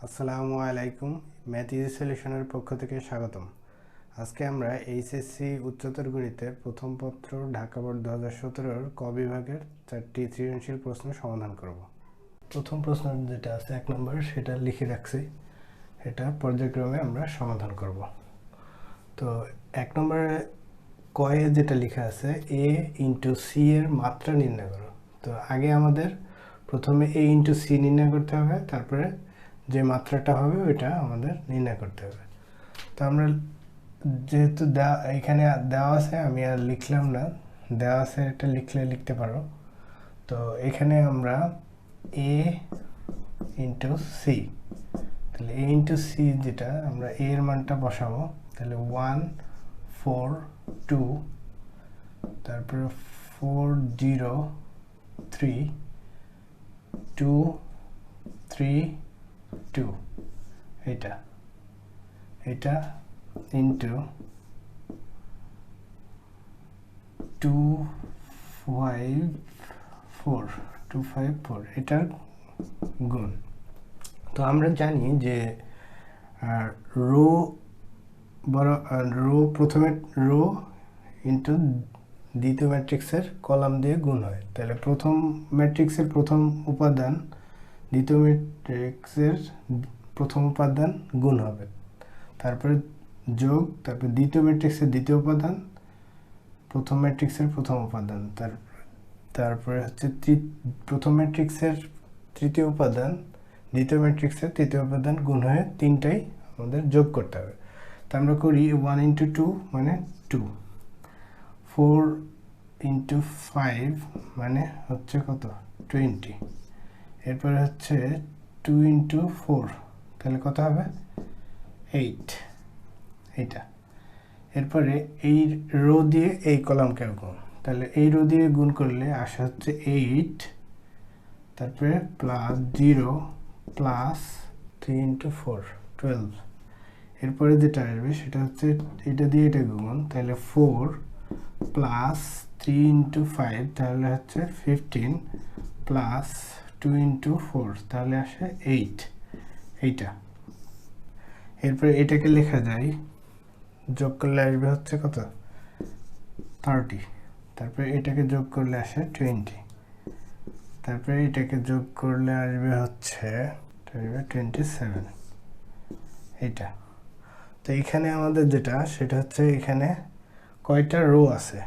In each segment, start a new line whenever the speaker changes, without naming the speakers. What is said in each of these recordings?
আসসালামু আলাইকুম, math easy সলিউশনের পক্ষ থেকে স্বাগতম। আজকে আমরা এইচএসসি উচ্চতর গণিতের প্রথম পত্র ঢাকা বোর্ড 2017 ক বিভাগের 4টি সৃজনশীল প্রশ্ন সমাধান করব। প্রথম প্রশ্ন যেটা আছে 1 নম্বর, সেটা লিখে রাখছি, এটা পর্যায়ক্রমে আমরা সমাধান করব। তো 1 নম্বরে কয়ে যেটা লেখা আছে a ইন্টু সি এর মাত্রা নির্ণয় করো। তো আগে আমাদের প্রথমে a ইন্টু সি নির্ণয় করতে হবে, তারপরে যে মাত্রাটা হবে ওইটা আমাদের নির্ণয় করতে হবে। তো আমরা যেহেতু এখানে দেওয়া আছে, আমি আর লিখলাম না, দেওয়া আছে এটা লিখতে পারো। তো এখানে আমরা a ইন্টু সি, তাহলে a ইন্টু সি যেটা আমরা a এর মানটা বসাবো, তাহলে 1 4 2, তারপরে 4 0 3 2 3 2, এটা ইন্টু 2 5 4 এটার গুণ। তো আমরা জানি যে রো প্রথমে রো ইন্টু দ্বিতীয় ম্যাট্রিক্সের কলাম দিয়ে গুণ হয়, তাহলে প্রথম ম্যাট্রিক্সের প্রথম উপাদান দ্বিতীয় ম্যাট্রিক্সের প্রথম উপাদান গুণ হবে, তারপরে যোগ, তারপরে দ্বিতীয় ম্যাট্রিক্সের দ্বিতীয় উপাদান প্রথম ম্যাট্রিক্সের প্রথম উপাদান, তারপরে হচ্ছে প্রথম ম্যাট্রিক্সের তৃতীয় উপাদান দ্বিতীয় ম্যাট্রিক্সের তৃতীয় উপাদান গুণ হয়ে তিনটাই আমাদের যোগ করতে হবে। তো আমরা করি 1 ইন্টু 2 মানে 2, 4 ইন্টু 5 মানে হচ্ছে কত 20, এরপরে হচ্ছে 2 ইন্টু 4, তাহলে কত হবে 8, এইটা। এরপরে এই রো দিয়ে এই কলামকে গুণ, তাহলে এই রো দিয়ে গুণ করলে আসে হচ্ছে 8, তারপরে প্লাস 0 প্লাস 3 ইন্টু 4 12, এরপরে যেটা আসবে সেটা হচ্ছে এটা দিয়ে এটা গুণ, তাহলে 4 প্লাস 3 ইন্টু 5 তাহলে হচ্ছে 15 প্লাস 2 ইন্টু 4 তাহলে আসে 8, এইটা। এরপরে এটাকে লেখা যায়, যোগ করলে আসবে হচ্ছে কত 30, তারপরে এটাকে যোগ করলে আসে 20, তারপরে এটাকে যোগ করলে আসবে হচ্ছে 27, এইটা। তো এখানে আমাদের যেটা সেটা হচ্ছে এখানে কয়টা রো আছে,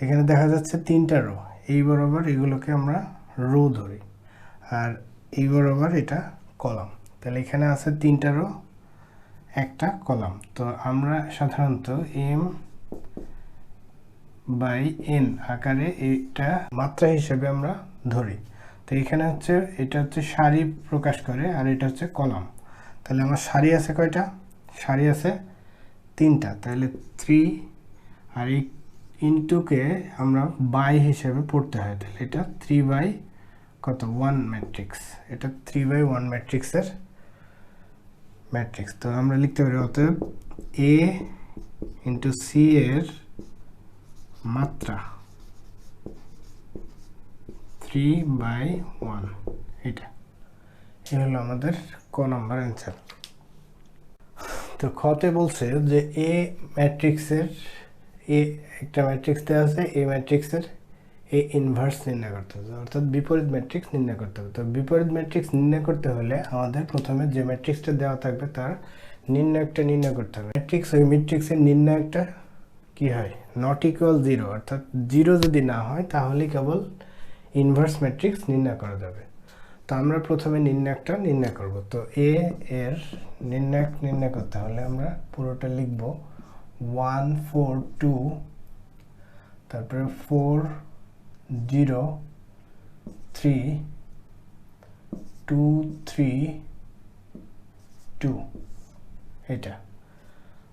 এখানে দেখা যাচ্ছে 3টা রো, এই বরাবর এগুলোকে আমরা রো ধরি, আর এই বরাবর এটা কলাম, তাহলে এখানে আছে 3টা রো একটা কলাম। তো আমরা সাধারণত m বাই n আকারে এটা মাত্রা হিসেবে আমরা ধরি। তো এখানে হচ্ছে এটা হচ্ছে সারি প্রকাশ করে, আর এটা হচ্ছে কলাম। তাহলে আমার সারি আছে কয়টা, সারি আছে 3টা, তাহলে 3, আর এই ইনটুকে আমরা বাই হিসেবে পড়তে হয়, তাহলে এটা 3 বাই কত 1 ম্যাট্রিক্স, এটা 3 বাই 1 ম্যাট্রিক্সের ম্যাট্রিক্স। তো আমরা লিখতে পারি অতএব a ইন্টু সি এর মাত্রা 3 বাই 1, এটা এই হলো আমাদের ক নাম্বার অ্যান্সার। তো খতে বলছে যে এ ম্যাট্রিক্সের একটা ম্যাট্রিক্স দেওয়া আছে, এ ম্যাট্রিক্সের এ ইনভার্স নির্ণয় করতে হবে, অর্থাৎ বিপরীত ম্যাট্রিক্স নির্ণয় করতে হবে। তো বিপরীত ম্যাট্রিক্স নির্ণয় করতে হলে আমাদের প্রথমে যে ম্যাট্রিক্সটা দেওয়া থাকবে তার নির্ণয়কটা নির্ণয় করতে হবে। ম্যাট্রিক্স ওই ম্যাট্রিক্সের নির্ণয়কটা কি হয়, নট ইকুয়াল 0, অর্থাৎ 0 যদি না হয় তাহলে কেবল ইনভার্স ম্যাট্রিক্স নির্ণয় করা যাবে। তো আমরা প্রথমে নির্ণয়কটা নির্ণয় করব। তো এ এর নির্ণয়ক নির্ণয় করতে হলে আমরা পুরোটা লিখব 1 4 2, তারপরে 4 0 3 2 3 2, এটা।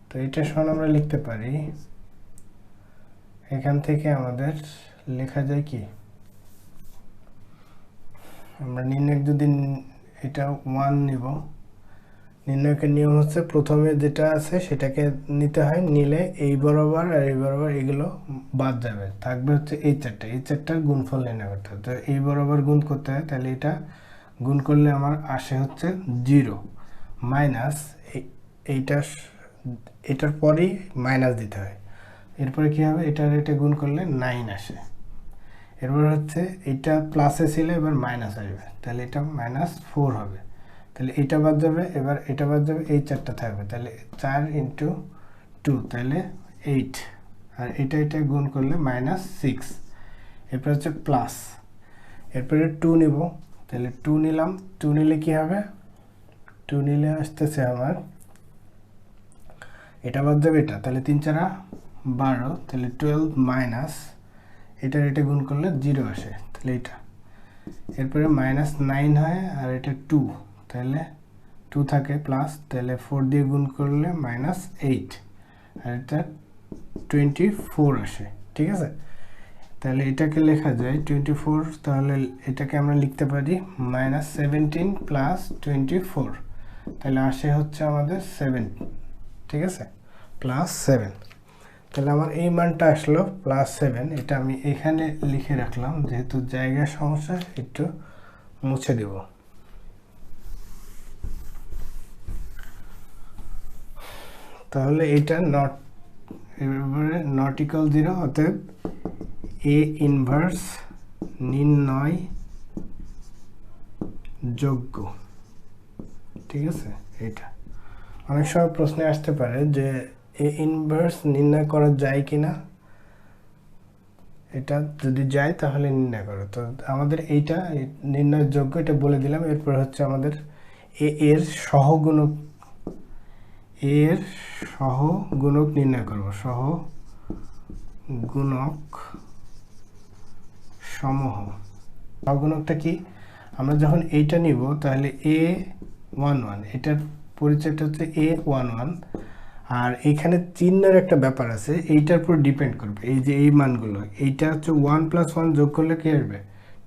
তো এটা সমান আমরা লিখতে পারি, এখান থেকে আমাদের লেখা যায় কি, আমরা নির্ণয়ক যদি এটা 1 নিব, নির্ণয়কের নিয়ম হচ্ছে প্রথমে যেটা আছে সেটাকে নিতে হয়, নিলে এই বরাবর আর এই বরাবর এগুলো বাদ যাবে, থাকবে হচ্ছে এই চারটার গুণফল নির্ণয় করতে হবে। তো এই বরাবর গুণ করতে হয়, তাহলে এটা গুণ করলে আমার আসে হচ্ছে 0 মাইনাস এটার পরেই মাইনাস দিতে হয়, এরপরে কি হবে এটা গুণ করলে 9 আসে। এরপর হচ্ছে এটা প্লাসে ছিল এবার মাইনাস আসবে, তাহলে এটা -4 হবে, তাহলে এটা বাদ যাবে, এবার এটা বাদ যাবে, এই 4টা থাকবে, তাহলে 4 × 2 তাহলে 8, আর এটা গুণ করলে -6। এরপর হচ্ছে প্লাস, এরপরে 2 নিব, তাহলে 2 নিলাম, 2 নিলে কি হবে, 2 নিলে আসতেছে আমার এটা বাদ যাবে এটা, তাহলে 3 × 4 = 12, তাহলে 12 মাইনাস এটা গুণ করলে 0 আসে, তাহলে এটা, এরপরে -9 হয়, আর এটা 2, তাহলে 2 থাকে প্লাস, তাহলে 4 দিয়ে গুণ করলে -8, আর এটা 24 আসে, ঠিক আছে। তাহলে এটাকে লেখা যায় 24, তাহলে এটাকে আমরা লিখতে পারি -17 + 24, তাহলে আসে হচ্ছে আমাদের 7, ঠিক আছে, +7। তাহলে আমার এই মানটা আসলো +7, এটা আমি এখানে লিখে রাখলাম, যেহেতু জায়গার সমস্যা একটু মুছে দেব। তাহলে এটা নট ইকুয়াল 0, অতএব এ ইনভার্স নির্ণয় যোগ্য, ঠিক আছে। এটা অনেক সময় প্রশ্নে আসতে পারে যে এ ইনভার্স নির্ণয় করা যায় কিনা, এটা যদি যায় তাহলে নির্ণয় করো। তো আমাদের এইটা নির্ণয়যোগ্য, এটা বলে দিলাম। এরপর হচ্ছে আমাদের এর সহগুণক নির্ণয় করব, সহগুণক সমূহ। সহগুণকটা কি, আমরা যখন এইটা নিব তাহলে A11, এটার পরিচয়টা হচ্ছে A11, আর এইখানে চিহ্নের একটা ব্যাপার আছে, এইটার উপর ডিপেন্ড করবে, এই যে এই মানগুলো, এইটা হচ্ছে 1 + 1 যোগ করলে কি আসবে,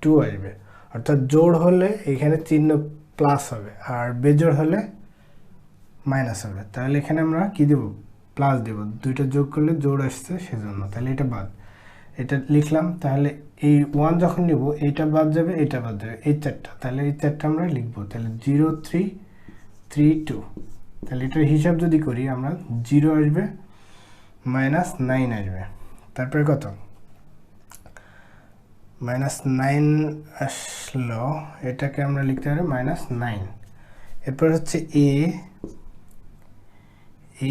2 আসবে, অর্থাৎ জোড় হলে এখানে চিহ্ন প্লাস হবে, আর বেজোড় হলে মাইনাস হবে। তাহলে এখানে আমরা কি দেব, প্লাস দেব, দুইটা যোগ করলে জোড় আসছে সেজন্য, তাহলে এটা বাদ, এটা লিখলাম। তাহলে এই 1 যখন নিব, এইটা বাদ যাবে, এটা বাদ যাবে, এই 4টা, তাহলে এই 4টা আমরা লিখবো, তাহলে 0 3 3 2, তাহলে এটার হিসাব যদি করি আমরা 0 আসবে, -9 আসবে, তারপরে কত, -9 আসলো, এটাকে আমরা লিখতে পারি -9। এরপর হচ্ছে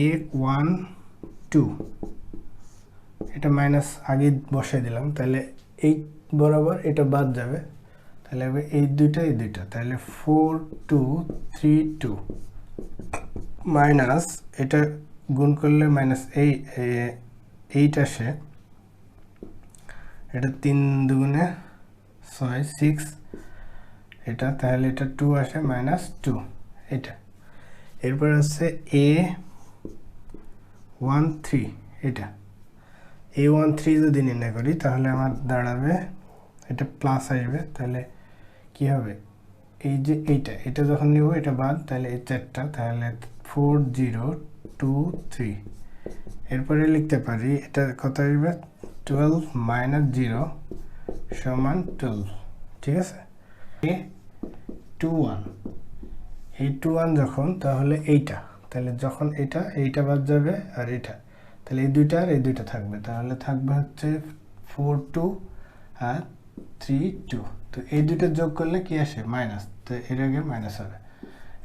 A12, এটা মাইনাস আগে বসাই দিলাম, তাহলে এই বরাবর এটা বাদ যাবে, তাহলে এই দুইটা, তাহলে 4 2 3 2 মাইনাস এটা গুণ করলে -8 আসে, এটা 3 দুগুণে 6 6, এটা তাহলে এটা 2 আসে, -2 এটা। এরপর আছে A13, এটা A13 যদি নির্ণয় করি তাহলে আমার দাঁড়াবে, এটা প্লাস আসবে, তাহলে কি হবে, এই যে এটা যখন নিব এটা বাদ, তাহলে এই 4টা, তাহলে 4 0 2 3, এরপরে লিখতে পারি এটা কত আসবে, 12 - 0 = 12, ঠিক আছে। A21, A21 যখন, তাহলে এইটা, তাহলে যখন এইটা বাদ যাবে, আর এটা, তাহলে এই দুইটা আর এই দুইটা থাকবে, তাহলে থাকবে হচ্ছে 4 2 আর 3 2, তো এই দুইটা যোগ করলে কি আসে, মাইনাস, তো এর আগে মাইনাস হবে,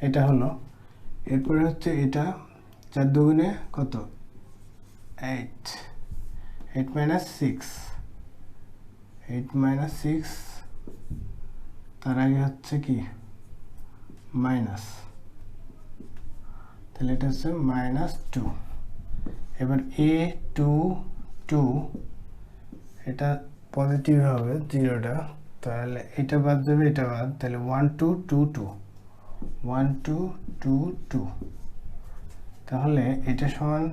এটা হলো। এরপরে হচ্ছে এটা 4 দুগুণে কত, 8 8 - 6, 8 - 6, তার আগে হচ্ছে কি মাইনাস, তাহলে এটা হচ্ছে -2। এবার A22, এটা পজিটিভ হবে 0টা, তাহলে এটা বাদ যাবে, এটা বাদ, তাহলে 1 2 2 2 1 2 2 2, তাহলে এটা সমান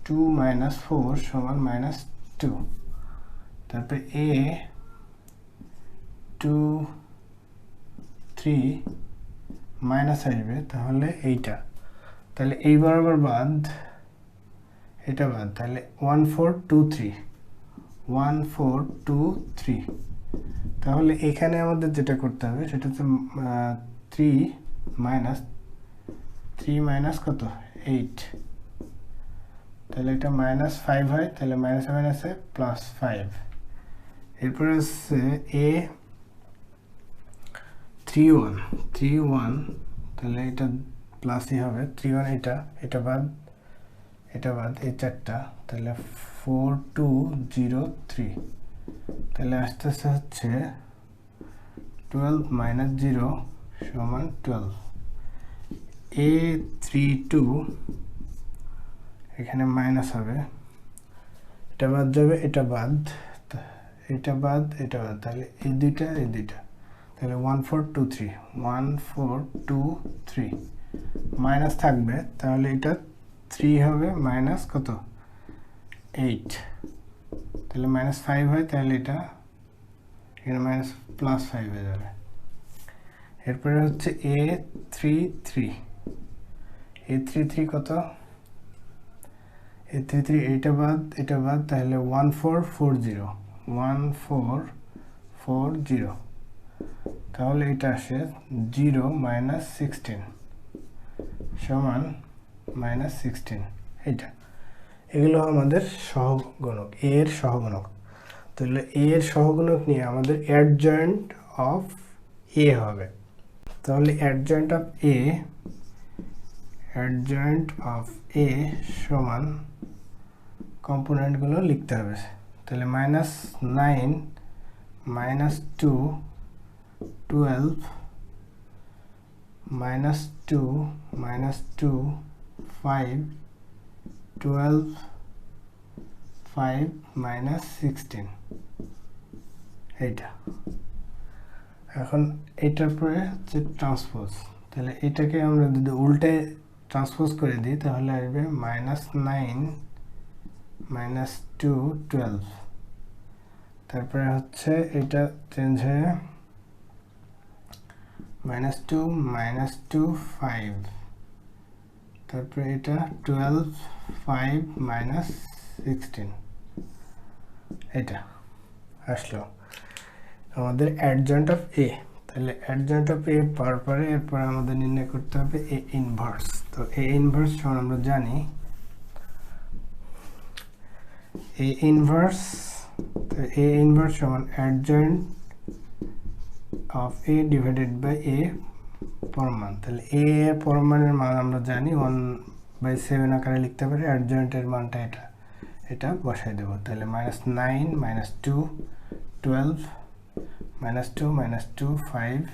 2 - 4 সমান -2, তারপরে A23 মাইনাস আসবে, তাহলে এইটা, তাহলে এই বরাবর বাদ, এটা বাদ, তাহলে 1 4 2 3 1 4 2 3, তাহলে এখানে আমাদের যেটা করতে হবে সেটা হচ্ছে 3 মাইনাস কত 8, তাহলে এটা -5 হয়, তাহলে মাইনাসে মাইনাসে +5। এরপরে হচ্ছে a 3 1, তাহলে এটা প্লাসই হবে 3 1, এটা বাদ এই চারটা, তাহলে 4 2 0 3, তাহলে আস্তে আস্তে হচ্ছে 12 - 0 = 12। a 3 2, এখানে মাইনাস হবে, এটা বাদ যাবে, এটা বাদ, তাহলে এই দুইটা তাহলে 1 4 2 3 1 4 2 3 মাইনাস থাকবে, তাহলে এটা 3 হবে মাইনাস কত 8, তাহলে -5 হয়, তাহলে এটা এখানে +5 হয়ে যাবে। এরপরে হচ্ছে a 3 3 কত a 3 3, এটা বাদ, তাহলে 1 4 4 0 1 4 4 0, তাহলে এটা আসে 0 - 16 সমান -16। এগুলো আমাদের সহগুণক, a এর সহগুণক। তাহলে a এর সহগুণক নিয়ে আমাদের অ্যাডজয়েন্ট অফ a হবে। তাহলে অ্যাডজয়েন্ট অফ a সমান কম্পোনেন্টগুলো লিখতে হবে। তাহলে -9 -2 12 -2 5 12 5 -16, এইটা। এখন এটার পরে হচ্ছে ট্রান্সপোজ, তাহলে এটাকে আমরা যদি উল্টে ট্রান্সপোজ করে দিই তাহলে আসবে -9 -2 12, তারপরে হচ্ছে এটা চেঞ্জ হয়ে -2 5, তারপরে এটা 12 5 -16, এটা আসলো আমাদের অ্যাডজয়েন্ট অফ a। তাহলে অ্যাডজয়েন্ট অফ a পাওয়ার পরে এরপর আমাদের নির্ণয় করতে হবে a ইনভার্স। তো a ইনভার্স সমান আমরা জানি a ইনভার্স সমান adjoint of a divided by a পরমান। তাহলে a এর পরমানের মান আমরা জানি 1/7 আকারে লিখতে পারি, অ্যাডজয়েন্টের মানটা এটা বসাই দেব। তাহলে -9 -2 12 -2 -2 5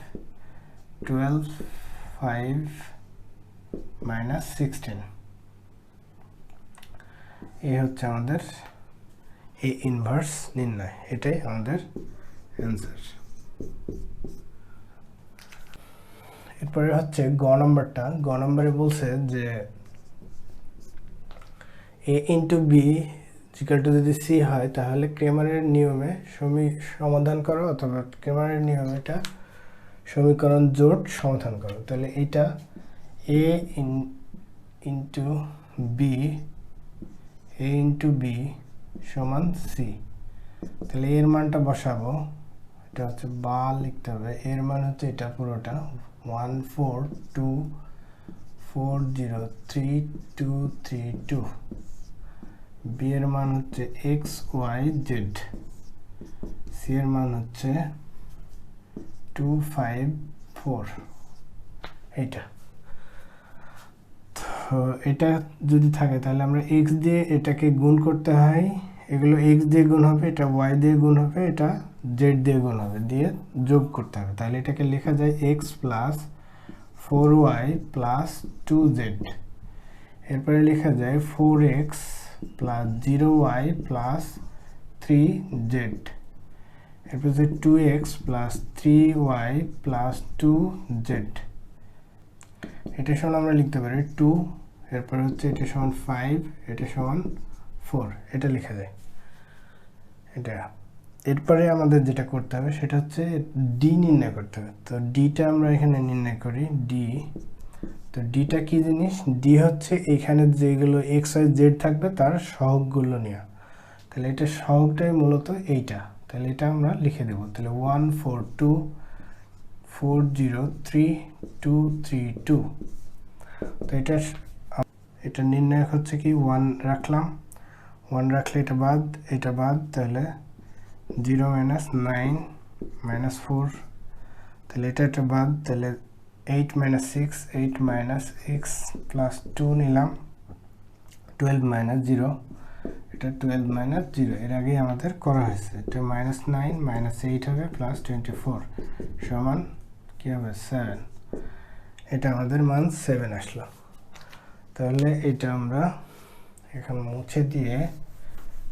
12 5 -16, এই হচ্ছে আমাদের a ইনভার্স নির্ণয়, এটাই আমাদের অ্যান্সার। এরপরে হচ্ছে গ নম্বরটা। গ নম্বরে বলছে যে a into b equal to যদি c হয় তাহলে ক্রেমারের নিয়মে সমাধান করো, অথবা ক্রেমারের নিয়মে এটা সমীকরণ জোট সমাধান করো। তাহলে এটা a ইন্টু b সমান c, তাহলে এর মানটা বসাবো, এটা হচ্ছে বা লিখতে হবে, এর মান হচ্ছে এটা পুরোটা 1 4 2 4 0 3 2 3 2, b এর মান হচ্ছে x y z, c এর মান হচ্ছে 2 5 4, এইটা। তো এটা যদি থাকে তাহলে আমরা x দিয়ে এটাকে গুণ করতে হয়, এগুলো x দিয়ে গুণ হবে, এটা y দিয়ে গুণ হবে, এটা z দিয়ে গুণ হবে, দিয়ে যোগ করতে হবে। তাহলে এটাকে লেখা যায় x plus 4y plus 2z, এরপরে লেখা যায় 4x plus 0y plus 3z, এরপরে 2x plus 3y plus 2z, এটা সমান আমরা লিখতে পারি 2, এরপর হচ্ছে এটা সমান 5, এটা সমান 4, এটা লেখা যায় এটা। এরপরে আমাদের যেটা করতে হবে সেটা হচ্ছে ডি নির্ণয় করতে হবে। তো ডিটা আমরা এখানে নির্ণয় করি, ডি। তো ডিটা কি জিনিস? ডি হচ্ছে এখানে যেগুলো এক্স ওয়াই জেড থাকবে তার সহগগুলো নেওয়া। তাহলে এটা সহগটাই মূলত এইটা, তাহলে এটা আমরা লিখে দেব। তাহলে 142403232। তো এটা নির্ণায়ক হচ্ছে কি 1 রাখলাম, 1 রাখলে এটা বাদ তাহলে 0 - 9 - 4, তাহলে এটা বাদ, তাহলে 8 - 6 8 - x প্লাস 2 নিলাম, 12 - 0, এটা 12 - 0 এর আগে আমাদের করা হয়েছে। এটা -9 - 8 হবে প্লাস 24 সমান কি হবে 7। এটা আমাদের মান 7 আসলো। তাহলে এটা আমরা এখন মুছে দিয়ে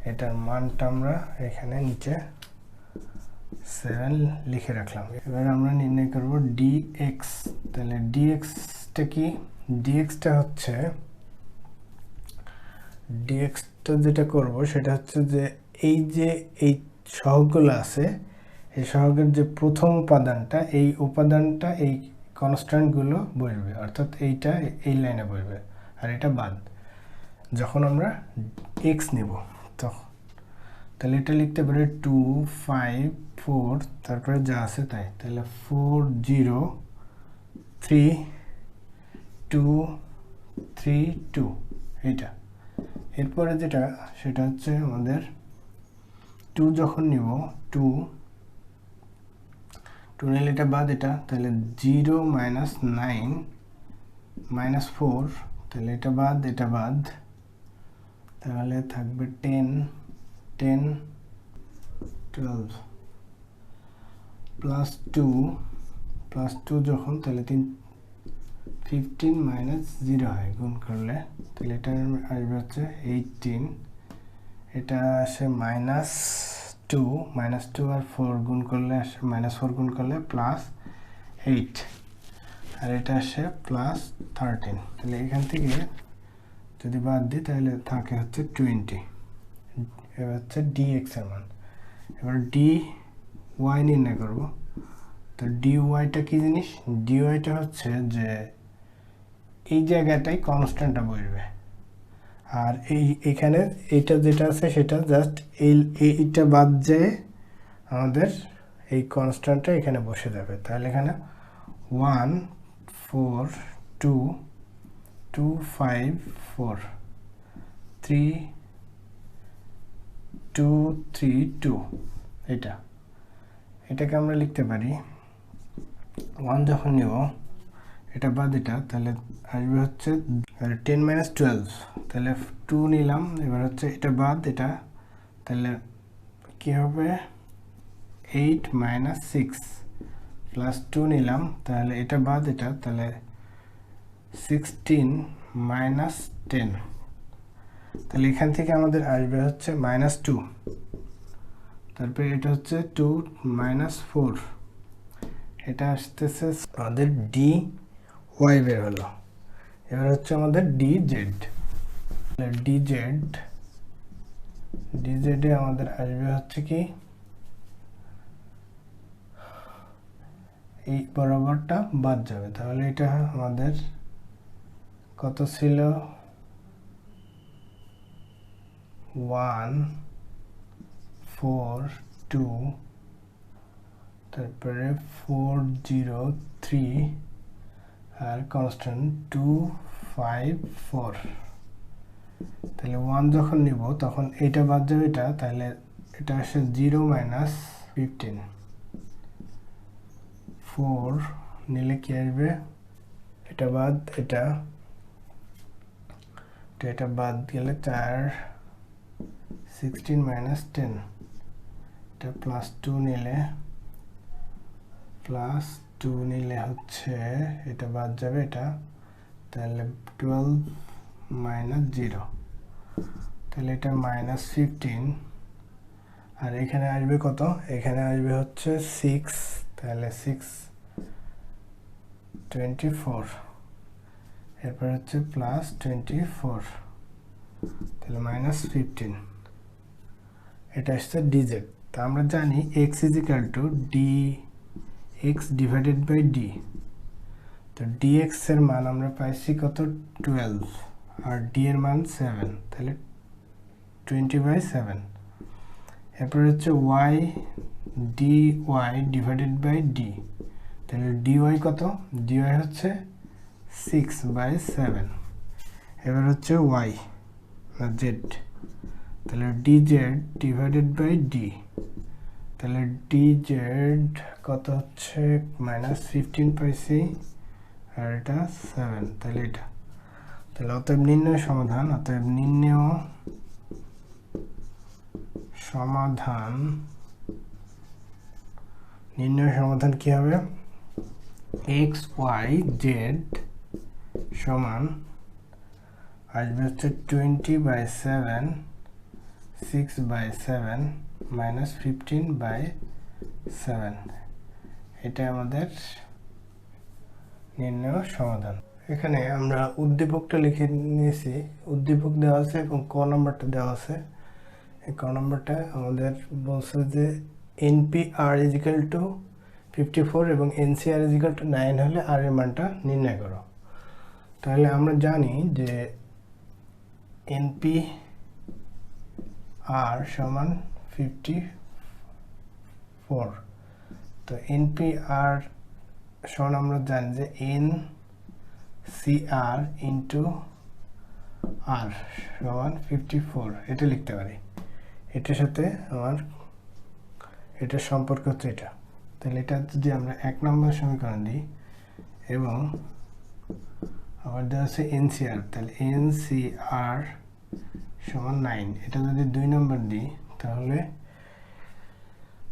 এটার মানটা আমরা এখানে নিচে 7 লিখে রাখলাম। এবার আমরা নির্ণয় করব dx। তাহলে dxটা কি? dxটা হচ্ছে যেটা করব সেটা হচ্ছে যে এই সহগগুলো আছে, এই সহগের যে প্রথম উপাদানটা, এই উপাদানটা এই কনস্ট্যান্টগুলো বসবে, অর্থাৎ এইটা এই লাইনে বসবে আর এটা বাদ। যখন আমরা x নেব তখন তাহলে এটা লিখতে পারি 2 5 4 তারপরে যা আছে তাই, তাহলে 4 0 3 2 3 2 এটা। এরপরে যেটা সেটা হচ্ছে আমাদের 2 যখন নিব 2 নিলে এটা বাদ এটা, তাহলে 0 - 9 - 4, তাহলে এটা বাদ, তাহলে থাকবে 10 12 প্লাস 2 যখন, তাহলে 15 - 0 হয় গুণ করলে, তাহলে এটা আসবে হচ্ছে 18, এটা আসে -2 আর 4 গুণ করলে আসে -4 গুণ করলে প্লাস 8, আর এটা আসে প্লাস 13। তাহলে এখান থেকে যদি বাদ দিই তাহলে থাকে হচ্ছে 20। এবার হচ্ছে dx এর মান। এবার dy নির্ণয় করব। তো dyটা কি জিনিস? dyটা হচ্ছে যে এই জায়গাটাই কনস্ট্যান্টটা বসবে, আর এইখানে এইটা যেটা আছে সেটা জাস্ট এইটা বাদ যেয়ে আমাদের এই কনস্ট্যান্টটা এখানে বসে যাবে। তাহলে এখানে 1 4 2 2 5 4 3 2 3 2 এটাকে আমরা লিখতে পারি 1 যখন নিব এটা বাদ এটা, তাহলে আসবে হচ্ছে 10 - 12, তাহলে 2 নিলাম, এবার হচ্ছে এটা বাদ এটা, তাহলে কি হবে 8 - 6 প্লাস 2 নিলাম, তাহলে এটা বাদ এটা, তাহলে 16 - 10, তাহলে এখান থেকে আমাদের আসবে হচ্ছে -2, তারপরে এটা হচ্ছে 2 - 4, এটা আসতেছে আমাদের dy বের হলো। এবার হচ্ছে আমাদের dz এ আমাদের আসবে হচ্ছে কি এই বরাবরটা বাদ যাবে, তাহলে এটা আমাদের কত ছিল 1 4 2 তারপরে 4 0 3 আর কনস্ট্যান্ট 2 5 4। তাহলে 1 যখন নিব তখন এটা বাদ যাবে এটা, তাহলে এটা আসে 0 - 15, 4 নিলে কি আসবে এটা বাদ এটা, এটা বাদ গেলে 4 16 - 10, এটা প্লাস 2 নিলে হচ্ছে এটা বাদ যাবে এটা, তাহলে 12 - 0, তাহলে এটা -15, আর এখানে আসবে কত? এখানে আসবে হচ্ছে 6, তাহলে 6 24, এরপর হচ্ছে প্লাস 24, তাহলে -15, এটা আসছে dz। তা আমরা জানি x = dx / d, তো dx এর মান আমরা পাইছি কত 12 আর d এর মান 7, তাহলে 20/7। এরপর হচ্ছে Y D Y divided by D, তাহলে ডিওয়াই কত, ডিওয়াই হচ্ছে 6/7। এবার হচ্ছে ওয়াই না জেড, তাহলে D Z divided by D, তাহলে ডি জেড কত হচ্ছে -15 পাইছি, আর এটা 7, তাহলে এটা, তাহলে অতএব নির্ণয় সমাধান, অতএব নির্ণয় সমাধান কি হবে, এক্স ওয়াই জেড সমান আসবে হচ্ছে 20/7 6/7 -15/7, এটা আমাদের নির্ণয় সমাধান। এখানে আমরা উদ্দীপকটা লিখে নিয়েছি, উদ্দীপক দেওয়া আছে এবং ক নম্বরটা দেওয়া আছে। এই ক নম্বরটা আমাদের বলছে যে NPR = 54 এবং NCR = 9 হলে আর এর মানটা নির্ণয় করো। তাহলে আমরা জানি যে NPR সমান 54, তো NPR সমান আমরা জানি যে NCR ইন্টু R সমান 54, এটা লিখতে পারি। এটার সাথে আমার এটার সম্পর্ক হচ্ছে এটা, তাহলে এটা যদি আমরা 1 নম্বর সমীকরণ দিই এবং আবার দেওয়া আছে NCR, তাহলে NCR সমান 9, এটা যদি 2 নম্বর দিই তাহলে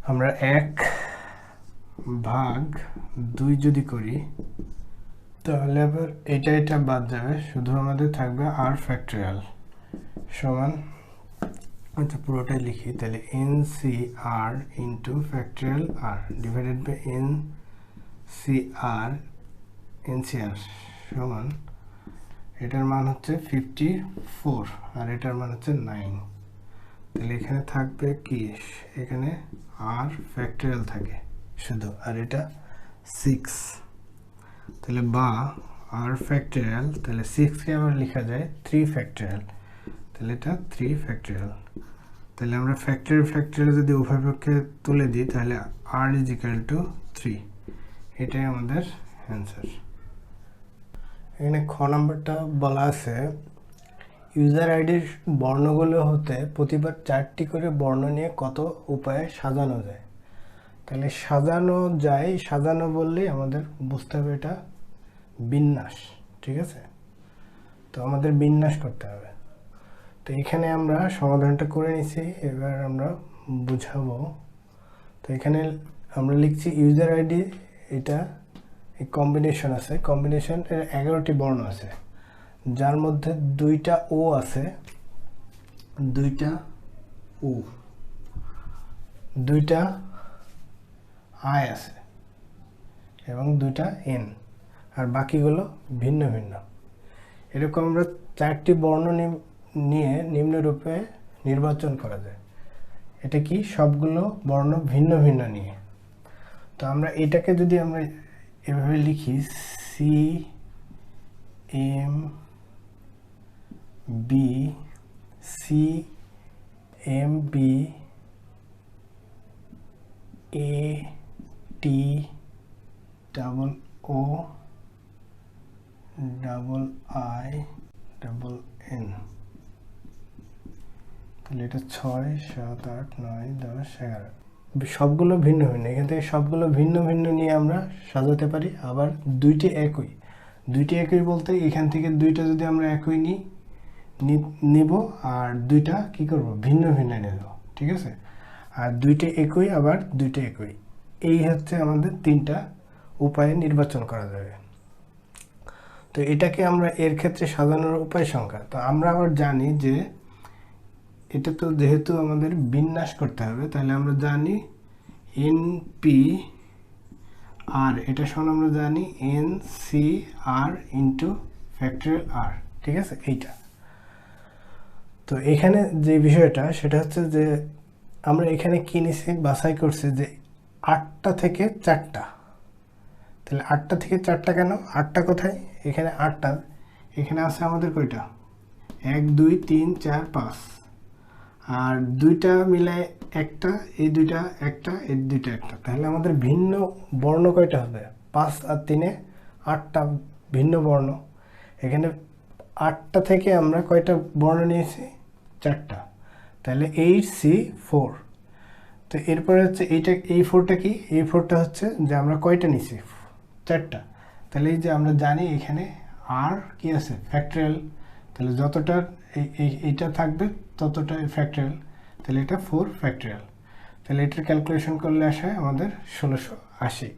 আমরা 1/2 যদি করি তাহলে আবার এটা বাদ যাবে, শুধু আমাদের থাকবে R ফ্যাক্টরিয়াল সমান, আচ্ছা পুরোটাই লিখি, তাহলে NCR into factorial R divided by NCR সমান, এটার মান হচ্ছে 54 আর এটার মান হচ্ছে 9, তাহলে এখানে থাকবে কি, এখানে R ফ্যাক্টরিয়াল থাকে শুধু, আর এটা 6, তাহলে বা R ফ্যাক্টরিয়াল, তাহলে 6 কে আবার লেখা যায় 3 ফ্যাক্টরিয়াল, তাহলে এটা 3 ফ্যাক্টরিয়াল। তাহলে আমরা ফ্যাক্টরিয়াল যদি উভয় পক্ষে তুলে দিই তাহলে R = 3, এটাই আমাদের অ্যান্সার। এখানে খ নাম্বারটা বলা আছে ইউজার আইডির বর্ণগুলো হতে প্রতিবার 4টি করে বর্ণ নিয়ে কত উপায়ে সাজানো যায়। তাহলে সাজানো বললেই আমাদের বুঝতে হবে এটা বিন্যাস, ঠিক আছে, তো আমাদের বিন্যাস করতে হবে। তো এখানে আমরা সমাধানটা করে নিছি, এবার আমরা বুঝাবো। তো এখানে আমরা লিখছি ইউজার আইডি, এটা কম্বিনেশন আছে, কম্বিনেশন এর 11টি বর্ণ আছে, যার মধ্যে 2টা ও আছে, 2টা ও, 2টা আই আছে এবং 2টা এন, আর বাকিগুলো ভিন্ন ভিন্ন। এরকম আমরা 4টি বর্ণ নিয়ে নিম্নরূপে নির্বাচন করা যায়। এটা কি, সবগুলো বর্ণ ভিন্ন ভিন্ন নিয়ে। তো আমরা এটাকে যদি আমরা এভাবে লিখি CMB ATOOIIN, তাহলে এটা 6 7 8 9 10 11, সবগুলো ভিন্ন ভিন্ন। এখান থেকে সবগুলো ভিন্ন ভিন্ন নিয়ে আমরা সাজাতে পারি। আবার দুইটি একই বলতে এখান থেকে 2টা যদি আমরা একই নিব আর 2টা কি করব, ভিন্ন ভিন্ন নেব, ঠিক আছে, আর 2টা একই আবার 2টা একই, এই হচ্ছে আমাদের 3টা উপায়ে নির্বাচন করা যাবে। তো এটাকে আমরা এর ক্ষেত্রে সাজানোর উপায় সংখ্যা। তো আমরা আবার জানি যে এটা তো যেহেতু আমাদের বিন্যাস করতে হবে, তাহলে আমরা জানি NPR, এটা সমান আমরা জানি NCR ইন্টু ফ্যাক্টরিয়াল R, ঠিক আছে, এইটা। তো এখানে যে বিষয়টা সেটা হচ্ছে যে আমরা এখানে কি নিছি, বাছাই করছি যে 8টা থেকে 4টা, তাহলে 8টা থেকে 4টা কেন, 8টা কোথায়, এখানে 8টা, এখানে আছে আমাদের কয়টা, 1 2 3 4 5, আর দুইটা মিলায় একটা, এই দুইটা একটা, এই দুইটা একটা, তাহলে আমাদের ভিন্ন বর্ণ কয়টা হবে? 5 আর 3 8টা ভিন্ন বর্ণ। এখানে 8টা থেকে আমরা কয়টা বর্ণ নিয়েছি? 4টা, তাহলে 8C4। তো এরপরে হচ্ছে এইটা, এই 4টা কি? এই 4টা হচ্ছে যে আমরা কয়টা নিছি? 4টা। তাহলে এই যে আমরা জানি এখানে আর কি আছে? ফ্যাক্টরিয়াল। তাহলে যতটা এইটা থাকবে ততটা ফ্যাক্টরিয়াল, তাহলে এটা 4 ফ্যাক্টরিয়াল। তাহলে এটার ক্যালকুলেশন করলে আসে আমাদের 1680।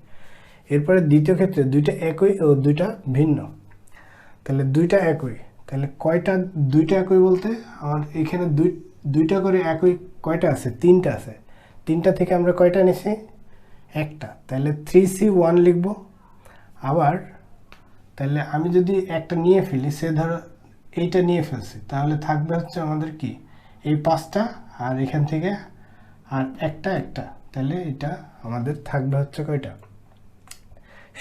এরপরে দ্বিতীয় ক্ষেত্রে দুইটা একই ও দুইটা ভিন্ন। তাহলে দুইটা একই, তাহলে কয়টা দুইটা একই বলতে আমার এখানে দুইটা করে একই কয়টা আছে? 3টা আছে। 3টা থেকে আমরা কয়টা নিছি? একটা, তাহলে 3C1 লিখব। আবার তাহলে আমি যদি একটা নিয়ে ফেলি, সে ধরো এইটা নিয়ে ফেলছি, তাহলে থাকবে হচ্ছে আমাদের কি? এই 5টা, আর এখান থেকে আর একটা, তাহলে এটা আমাদের থাকবে হচ্ছে কয়টা?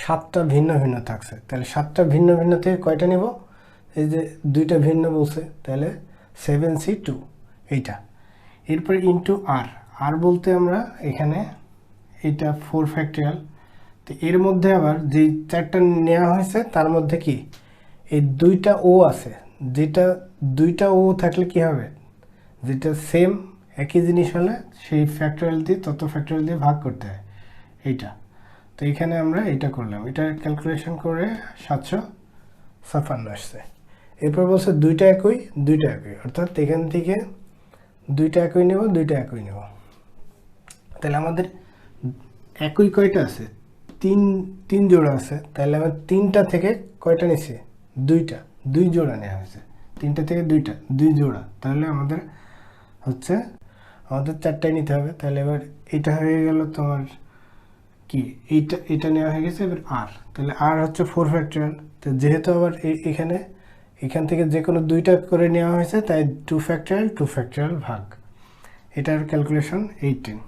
7টা ভিন্ন ভিন্ন থাকছে। তাহলে 7টা ভিন্ন ভিন্ন থেকে কয়টা নিব? এই যে দুইটা ভিন্ন বলছে, তাহলে 7C2 এইটা। এরপরে ইন্টু আর বলতে আমরা এখানে এইটা 4 ফ্যাক্টরিয়াল। তো এর মধ্যে আবার যেই 4টা নেওয়া হয়েছে তার মধ্যে কি এই দুইটা ও আছে, যেটা দুইটা ও থাকলে কি হবে? যেটা সেম একই জিনিস হলে সেই ফ্যাক্টরিয়াল দিয়ে তত ফ্যাক্টরিয়াল দিয়ে ভাগ করতে হয় এইটা। তো এখানে আমরা এটা করলাম, এটা ক্যালকুলেশন করে 756 আসছে। এরপর বলছে দুইটা একই, অর্থাৎ এখান থেকে দুইটা একই নেব, তাহলে আমাদের একই কয়টা আছে? তিন জোড়া আছে। তাহলে আমরা 3টা থেকে কয়টা নিছি? দুই জোড়া নেওয়া হয়েছে। 3টা থেকে দুই জোড়া, তাহলে আমাদের হচ্ছে 4টাই নিতে হবে। তাহলে এবার এটা হয়ে গেল তোমার কি? এটা নেওয়া হয়ে গেছে। এবার তাহলে হচ্ছে 4 ফ্যাক্টরিয়াল। তো যেহেতু আবার এখান থেকে যে কোনো দুইটা করে নেওয়া হয়েছে, তাই 2 ফ্যাক্টরিয়াল ভাগ। এটার ক্যালকুলেশন 18।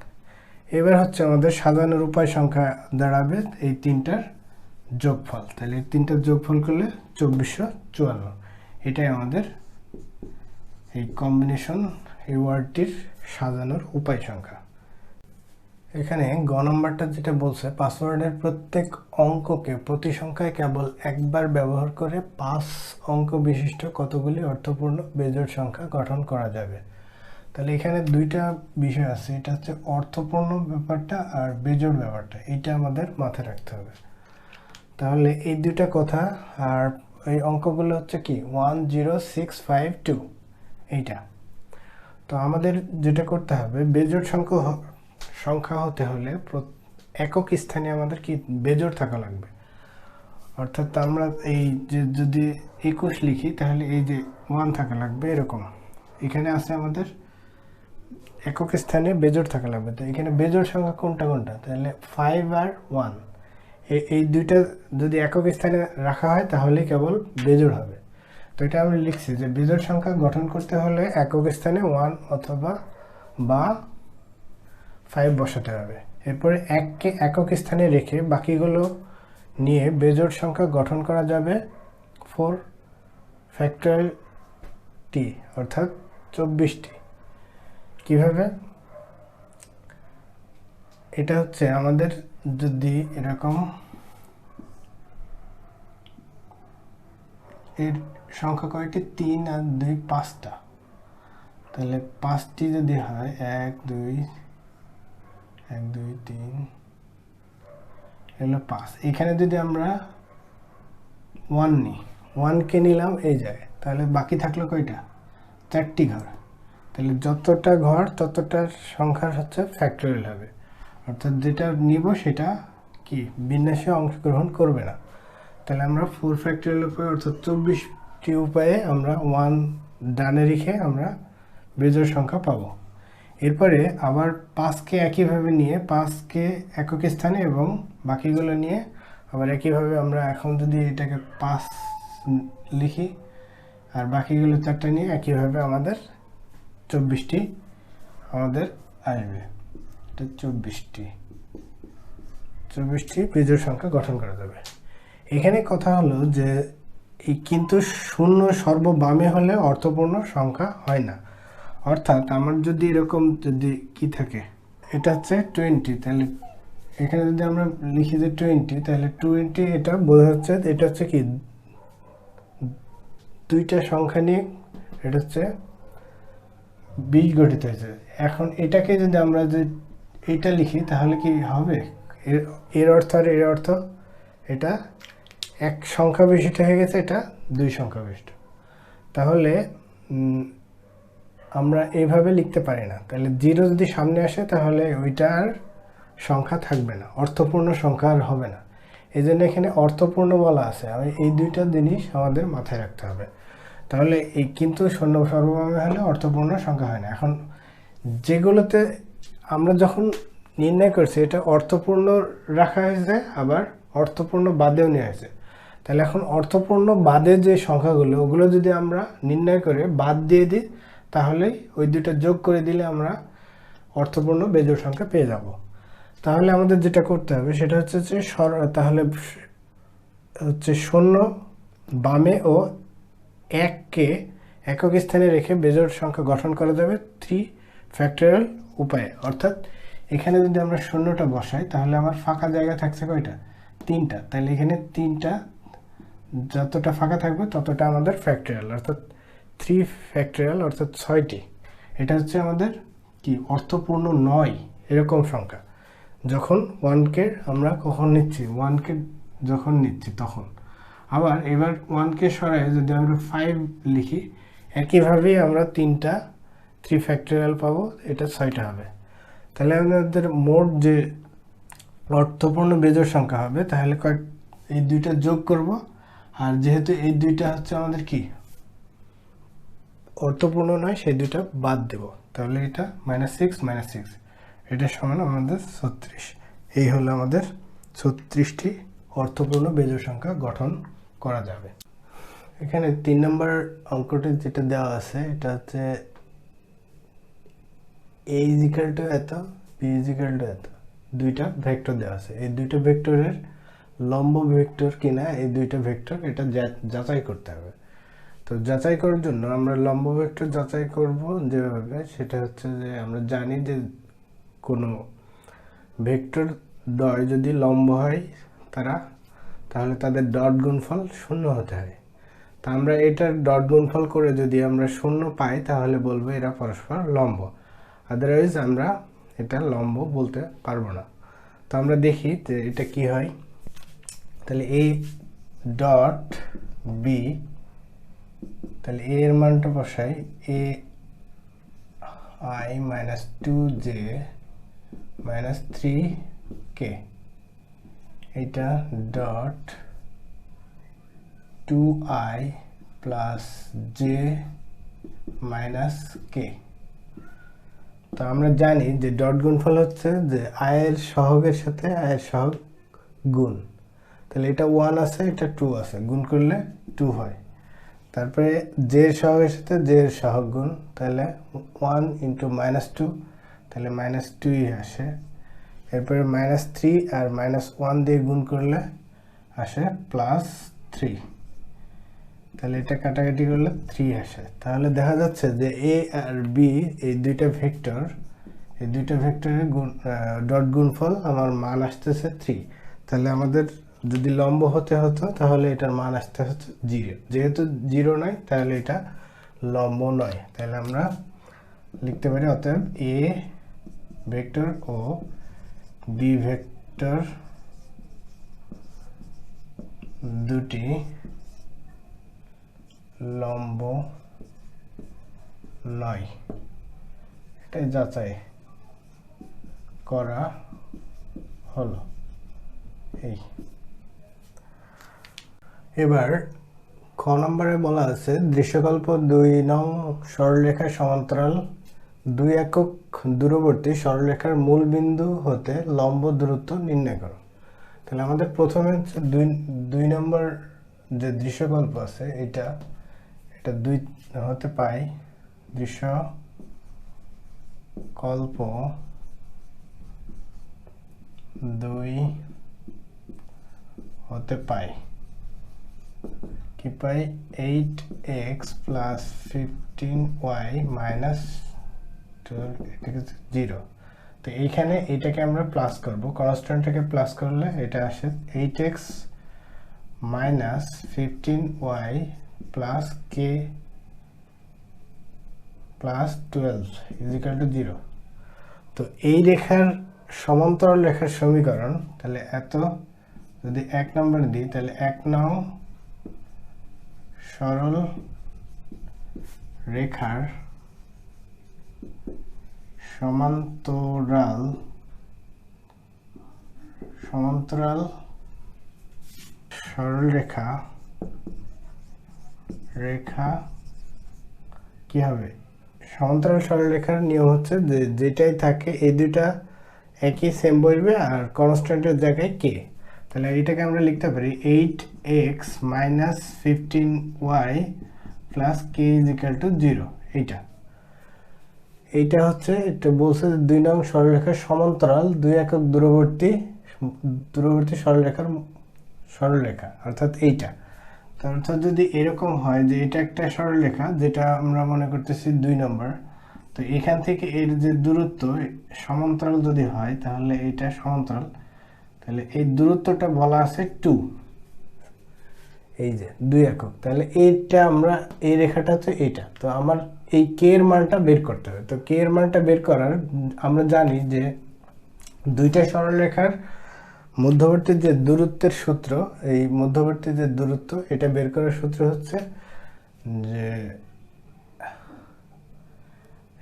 এবার হচ্ছে আমাদের সাজানোর উপায় সংখ্যা দাঁড়াবে এই 3টার যোগফল। তাহলে এই 3টার যোগফল করলে 2454। এটাই আমাদের এই কম্বিনেশন, এই ওয়ার্ডটির সাজানোর উপায় সংখ্যা। এখানে গ নম্বরটা যেটা বলছে, পাসওয়ার্ডের প্রত্যেক অঙ্ককে প্রতি সংখ্যায় কেবল একবার ব্যবহার করে 5 অঙ্ক বিশিষ্ট কতগুলি অর্থপূর্ণ বেজোড় সংখ্যা গঠন করা যাবে। তাহলে এখানে দুইটা বিষয় আছে, এটা হচ্ছে অর্থপূর্ণ ব্যাপারটা আর বেজোড় ব্যাপারটা, এইটা আমাদের মাথায় রাখতে হবে। তাহলে এই দুইটা কথা। আর এই অঙ্কগুলো হচ্ছে কি 10652 এইটা। তো আমাদের যেটা করতে হবে, বেজোড় সংখ্যা হতে হলে একক স্থানে আমাদের কি বেজোড় থাকা লাগবে। অর্থাৎ আমরা এই যে যদি 21 লিখি, তাহলে এই যে 1 থাকা লাগবে এরকম। এখানে আছে আমাদের একক স্থানে বেজোড় থাকা লাগবে। তো এখানে বেজোড় সংখ্যা কোনটা? তাহলে 5 আর 1, এই দুইটা যদি একক স্থানে রাখা হয় তাহলে কেবল বেজোড় হবে। তো এটা আমরা লিখছি যে বেজোড় সংখ্যা গঠন করতে হলে একক স্থানে 1 অথবা 5 বসাতে হবে। এরপরে 1কে একক স্থানে রেখে বাকিগুলো নিয়ে বেজোড় সংখ্যা গঠন করা যাবে 4 ফ্যাক্টরিয়াল টি, অর্থাৎ 24টি। কিভাবে? এটা হচ্ছে আমাদের যদি এরকম এর সংখ্যা কয়টি? 3 আর 2 5টা। তাহলে 5টি যদি হয় 1 2 3 এগুলো 5। এখানে যদি আমরা 1 নিই, 1কে নিলাম এই জায়গায়, তাহলে বাকি থাকলো কয়টা? 4টি ঘর। তাহলে যতটা ঘর ততটার সংখ্যার হচ্ছে ফ্যাক্টরিয়াল হবে। অর্থাৎ যেটা নিব সেটা কি বিন্যাসে অংশগ্রহণ করবে না। তাহলে আমরা 4 ফ্যাক্টরিয়াল উপায়, অর্থাৎ 24টি উপায়ে আমরা 1 ডানে রেখে আমরা বেজোড় সংখ্যা পাবো। এরপরে আবার 5কে একইভাবে নিয়ে 5কে একক স্থানে এবং বাকিগুলো নিয়ে আবার একইভাবে আমরা এখন যদি এটাকে 5 লিখি আর বাকিগুলো 4টা নিয়ে একইভাবে আমাদের 24টি আমাদের আসবে। এটা 24টি বেজোড় সংখ্যা গঠন করা যাবে। এখানে কথা হলো যে এই কিন্তু শূন্য সর্ববামে হলে অর্থপূর্ণ সংখ্যা হয় না। অর্থাৎ আমার যদি এরকম যদি কি থাকে, এটা হচ্ছে 20, তাহলে এখানে যদি আমরা লিখি যে 20, তাহলে 20 এটা বোঝা যাচ্ছে এটা হচ্ছে কি দুইটা সংখ্যা নিয়ে এটা হচ্ছে 20 গঠিত হয়েছে। এখন এটাকে যদি আমরা যে এটা লিখি তাহলে কি হবে, এর অর্থ আর এর অর্থ এটা এক সংখ্যা বিশিষ্ট হয়ে গেছে, এটা দুই সংখ্যা বিশিষ্ট। তাহলে আমরা এইভাবে লিখতে পারি না। তাহলে 0 যদি সামনে আসে তাহলে ওইটা আর সংখ্যা থাকবে না, অর্থপূর্ণ সংখ্যা আর হবে না। এই জন্য এখানে অর্থপূর্ণ বলা আছে। আমি এই দুইটা জিনিস আমাদের মাথায় রাখতে হবে। তাহলে এই কিন্তু শূন্য সর্বময় হলে অর্থপূর্ণ সংখ্যা হয় না। এখন যেগুলোতে আমরা যখন নির্ণয় করছি এটা অর্থপূর্ণ রাখা হয়েছে, আবার অর্থপূর্ণ বাদেও নেওয়া হয়েছে। তাহলে এখন অর্থপূর্ণ বাদে যে সংখ্যাগুলো ওগুলো যদি আমরা নির্ণয় করে বাদ দিয়ে দিই তাহলেই ওই দুটো যোগ করে দিলে আমরা অর্থপূর্ণ বেজোড় সংখ্যা পেয়ে যাব। তাহলে আমাদের যেটা করতে হবে সেটা হচ্ছে যে তাহলে হচ্ছে 0 বামে ও 1কে একক স্থানে রেখে বেজোড় সংখ্যা গঠন করা যাবে 3 ফ্যাক্টরিয়াল উপায়ে। অর্থাৎ এখানে যদি আমরা 0টা বসাই তাহলে আমার ফাঁকা জায়গা থাকছে কয়টা, 3টা। তাহলে এখানে 3টা যতটা ফাঁকা থাকবে ততটা আমাদের ফ্যাক্টরিয়াল, অর্থাৎ 3 ফ্যাক্টরিয়াল অর্থাৎ 6টি। এটা হচ্ছে আমাদের কি অর্থপূর্ণ নয় এরকম সংখ্যা। যখন 1কে আমরা কখন নিচ্ছি, 1কে যখন নিচ্ছি তখন। আবার এবার 1কে সরাই যদি আমরা 5 লিখি একইভাবেই আমরা 3 ফ্যাক্টরিয়াল পাবো, এটা 6টা হবে। তাহলে আমাদের মোট যে অর্থপূর্ণ বেজোড় সংখ্যা হবে তাহলে এই দুইটা যোগ করব, আর যেহেতু এই দুইটা হচ্ছে আমাদের কি অর্থপূর্ণ নয় সেই দুইটা বাদ দেব। তাহলে এটা -6 -6 এটা সমান আমাদের 36। এই হলো আমাদের 36টি অর্থপূর্ণ বেজোড় সংখ্যা গঠন করা যাবে। এখানে 3 নম্বর অঙ্কটি যেটা দেওয়া আছে এটা হচ্ছে a = এত, b = এত, দুইটা ভেক্টর দেওয়া আছে। এই দুইটা ভেক্টরের লম্ব ভেক্টর কিনা এই দুইটা ভেক্টর এটা যাচাই করতে হবে। তো যাচাই করার জন্য আমরা লম্ব ভেক্টর যাচাই করব যেভাবে, সেটা হচ্ছে যে আমরা জানি যে কোনো ভেক্টর দ্বয় যদি লম্ব হয় তাহলে তাদের ডট গুণফল 0 হতে হয়। তা আমরা এটার ডট গুণফল করে যদি আমরা 0 পাই তাহলে বলবো এরা পরস্পর লম্ব, আদারওয়াইজ আমরা এটা লম্ব বলতে পারবো না। তো আমরা দেখি যে এটা কি হয়। তাহলে a ডট b, তাহলে a এর মানটা বসাই ai - 2j - 3k, এটা ডট 2i + j - k। তো আমরা জানি যে ডট গুণফল হচ্ছে যে i এর সহগের সাথে i এর সহগ গুণ। তাহলে এটা 1 আছে এটা 2 আছে, গুণ করলে 2 হয়। তারপরে j এর সহগের সাথে j এর সহগ গুণ, তাহলে 1 × -2 তাহলে -2ই আসে। এরপরে -3 আর -1 দিয়ে গুণ করলে আসে +3, তাহলে এটা কাটাকাটি করলে 3 আসে। তাহলে দেখা যাচ্ছে যে a আর b এই দুইটা ভেক্টরের ডট গুণফল আমার মান আসতেছে 3। তাহলে আমাদের যদি লম্ব হতে হতো তাহলে এটার মান আসতে হচ্ছে 0। যেহেতু 0 নয় তাহলে এটা লম্ব নয়। তাহলে আমরা লিখতে পারি অতএব a ভেক্টর ও b ভেক্টর দুটি লম্ব নয়। এটাই যাচাই করা হলো। এই এবার খ নম্বরে বলা আছে দৃশ্যকল্প 2 নং সরলরেখার সমান্তরাল 2 একক দূরবর্তী সরলরেখার মূল বিন্দু হতে লম্ব দূরত্ব নির্ণয় করো। তাহলে আমাদের প্রথমে হচ্ছে 2 নম্বর যে দৃশ্যকল্প আছে এটা 2 হতে পাই, দৃশ্যকল্প 2 হতে পাই কি পাই 8x + 15y - এটাকে 0। তো এইখানে এটাকে আমরা প্লাস করব, কনস্ট্যান্টটাকে প্লাস করলে এটা আসে 8x minus 15y plus k plus 12 is equal to 0। তো এই রেখার সমান্তরাল রেখার সমীকরণ, তাহলে এত যদি 1 নম্বর দিই তাহলে 1 নং সরল রেখার সমান্তরাল সরল রেখা কি হবে? সমান্তরাল সরল রেখার নিয়ম হচ্ছে যে যেটাই থাকে এই দুটা একই সেম বসবে আর কনস্ট্যান্টের জায়গায় কে। তাহলে এটাকে আমরা লিখতে পারি 8x minus 15y plus K is equal two 0। এইটা হচ্ছে, এটা বলছে যে 2 নং সরলরেখার সমান্তরাল 2 একক দূরবর্তী সরলরেখা অর্থাৎ এইটা। তার অর্থাৎ যদি এরকম হয় যে এটা একটা সরলরেখা যেটা আমরা মনে করতেছি 2 নম্বর, তো এখান থেকে এর যে দূরত্ব সমান্তরাল যদি হয় তাহলে এটা সমান্তরাল, তাহলে এই দূরত্বটা বলা আছে 2, এই যে 2 একক। তাহলে এইটা আমরা এই রেখাটা হচ্ছে এটা, তো আমার এই কে এর মানটা বের করতে হবে। তো কে এর মানটা বের করার আমরা জানি যে দুইটা সরলরেখার মধ্যবর্তী যে দূরত্বের সূত্র, এই মধ্যবর্তী যে দূরত্ব এটা বের করার সূত্র হচ্ছে যে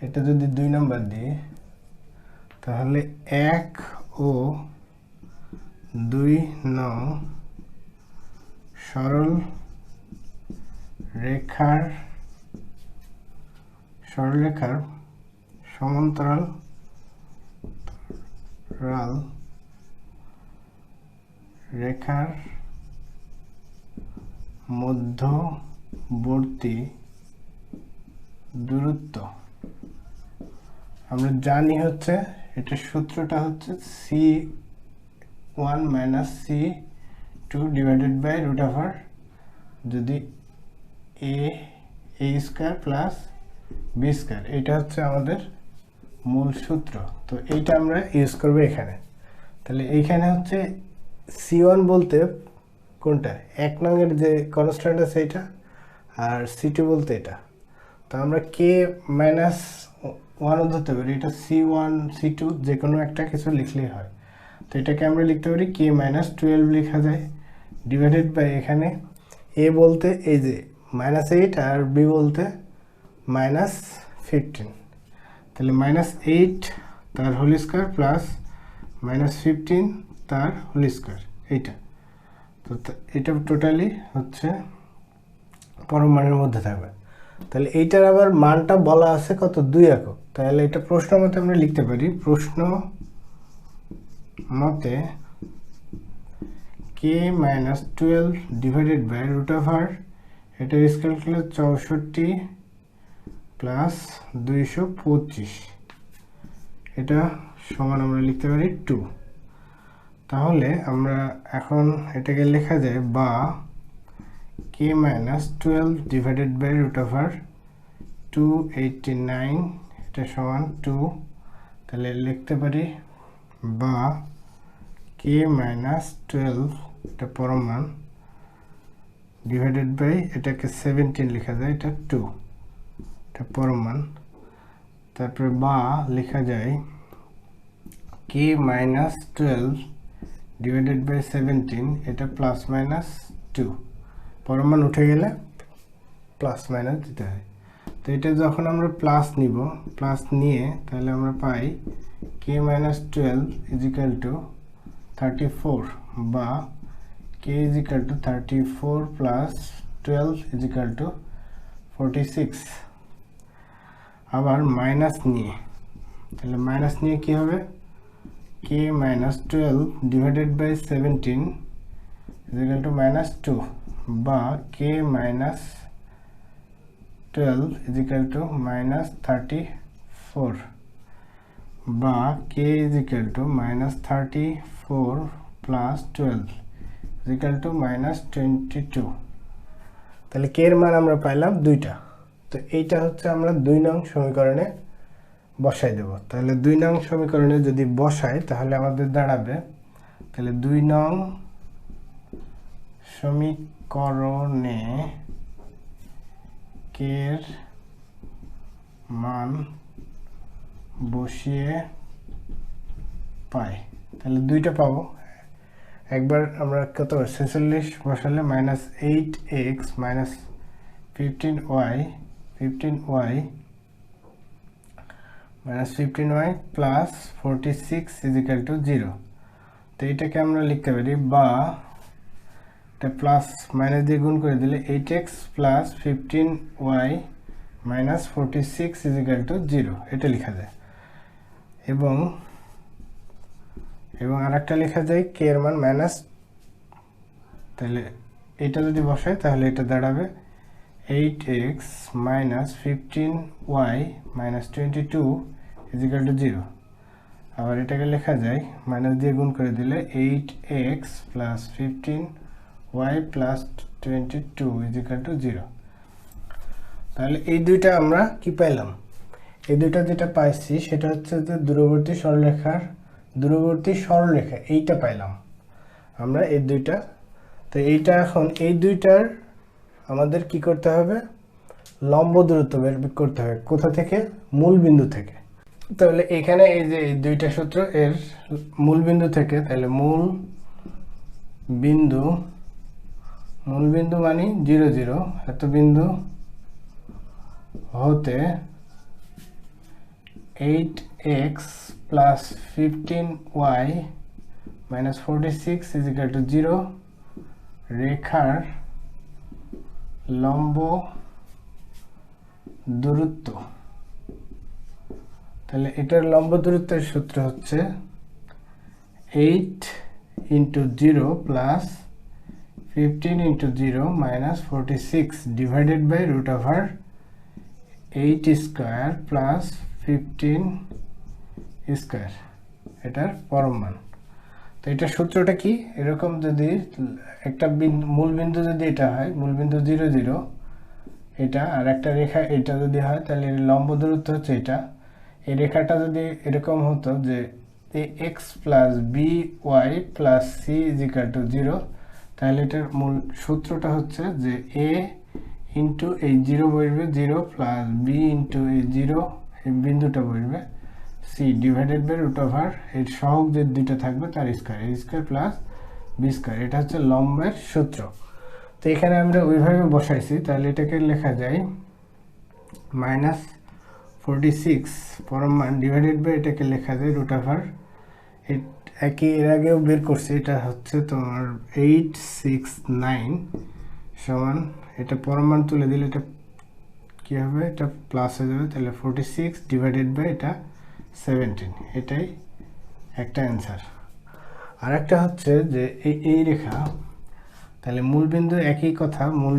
এটা যদি 2 নম্বর দিই তাহলে 1 ও 2 নং সরল রেখার সমান্তরাল রেখার মধ্যবর্তী দূরত্ব আমরা জানি হচ্ছে, এটা সূত্রটা হচ্ছে c1 minus c2 divided by root over যদি a square plus b square, এটা হচ্ছে আমাদের মূল সূত্র। তো এইটা আমরা ইউজ করব এখানে। তাহলে এইখানে হচ্ছে c1 বলতে কোনটা, 1 নং এর যে কনস্ট্যান্ট আছে এটা, আর c2 বলতে এটা। তো আমরা k মাইনাস 1 ধরতে পারি, এটা c1 c2 যে কোনো একটা কিছু লিখলেই হয়। তো এটাকে আমরা লিখতে পারি k মাইনাস 12 লেখা যায় ডিভাইডেড বাই এখানে a বলতে এই যে -8 আর b বলতে -15। তাহলে -8 তার হোল স্কয়ার প্লাস -15 তার হোল স্কয়ার, এইটা। তো এটা টোটালি হচ্ছে পরম মানের মধ্যে থাকবে। তাহলে এইটার আবার মানটা বলা আছে কত, 2 একক। তাহলে এটা প্রশ্ন মতে আমরা লিখতে পারি, প্রশ্ন মতে k minus 12 divided by root over এটা স্কয়ার করলে 64 প্লাস 225, এটা সমান আমরা লিখতে পারি 2। তাহলে আমরা এখন এটাকে লেখা যায় বা k minus 12 divided by root over 289 এটা সমান 2। তাহলে লিখতে পারি বা k মাইনাস 12 এটা পরম মান ডিভাইডেড বাই এটাকে 17 লেখা যায়, এটা 2 এটা পরম মান। তারপরে বা লেখা যায় k মাইনাস 12 ডিভাইডেড বাই 17 এটা প্লাস মাইনাস 2, পরম মান উঠে গেলে প্লাস মাইনাস দিতে হয়। তো এটা যখন আমরা প্লাস নিব, প্লাস নিয়ে তাহলে আমরা পাই k minus 12 is equal to 34 বা k is equal to 34 plus 12 is equal two 46। আবার মাইনাস নিয়ে, তাহলে মাইনাস নিয়ে কি হবে, k minus 12 divided by 17 is equal to -2 বা k minus 12 is equal to -34 বা k is equal to -34 plus 12 is equal to -22। তাহলে k এর মান আমরা পাইলাম 2টা। তো এইটা হচ্ছে আমরা 2 নং সমীকরণে বসাই দেব। তাহলে 2 নং সমীকরণে যদি বসাই তাহলে আমাদের দাঁড়াবে, তাহলে 2 নং সমীকরণে কের মান বসিয়ে পাই, তাহলে দুইটা পাবো। একবার আমরা কত 46 বসালে -8x - 15y প্লাস 46 = 0। তো এটাকে আমরা লিখতে পারি, বা এটা প্লাস মাইনাস দিয়ে গুণ করে দিলে 8x প্লাস 15y মাইনাস 46 = 0 এটা লেখা যায়। এবং আরেকটা লেখা যায় k এর মান মাইনাস, তাহলে এটা যদি বসাই তাহলে এটা দাঁড়াবে 8x minus 15y minus 22 = 0। আবার এটাকে লেখা যায় মাইনাস দিয়ে গুণ করে দিলে 8x plus 15y plus 22 = 0। তাহলে এই দুইটা আমরা কি পাইলাম? এই দুইটা যেটা পাইছি সেটা হচ্ছে যে দূরবর্তী সরলরেখা এইটা পাইলাম আমরা এই দুইটা। তো এইটা এখন এই দুইটার আমাদের কি করতে হবে? লম্ব দূরত্ব বের করতে হবে। কোথা থেকে? মূল বিন্দু থেকে। তাহলে এখানে এই যে এই দুইটা সূত্র এর মূল বিন্দু থেকে, তাহলে মূল বিন্দু মানে 0 0 এত বিন্দু হতে 8x plus 15y minus 46 = 0 রেখার লম্ব দূরত্ব। তাহলে এটার লম্ব দূরত্বের সূত্র হচ্ছে 8 × 0 plus 15 × 0 minus 46 divided by √8 square plus 15 square, এটার পরম মান। তো এটার সূত্রটা কি? এরকম যদি একটা মূল বিন্দু যদি এটা হয়, মূল বিন্দু 0 0 এটা, আর একটা রেখা এটা যদি হয়, তাহলে এর লম্ব দূরত্ব হচ্ছে এটা। এই রেখাটা যদি এরকম হতো যে ax plus by plus c = 0, তাহলে এটার মূল সূত্রটা হচ্ছে যে a ইন্টু এই 0 বসবে 0 প্লাস b ইন্টু এই 0 এই বিন্দুটা বসবে c ডিভাইডেড বাই এর সহগ যে দুইটা থাকবে তার square, a square plus b square. এটা হচ্ছে লম্বের সূত্র। তো এখানে আমরা ওইভাবে বসাইছি, তাহলে এটাকে লেখা যায় -46 পরম মান ডিভাইডেড বাই এটাকে লেখা যায় একই এর আগেও বের করছি। এটা হচ্ছে তোমার 869 সমান, এটা পরম মান তুলে দিলে এটা কি হবে? এটা প্লাস হয়ে যাবে। তাহলে 46 ডিভাইডেড বাই এটা 17, এটাই একটা অ্যান্সার। আর একটা হচ্ছে যে এই রেখা, তাহলে মূল বিন্দু একই কথা, মূল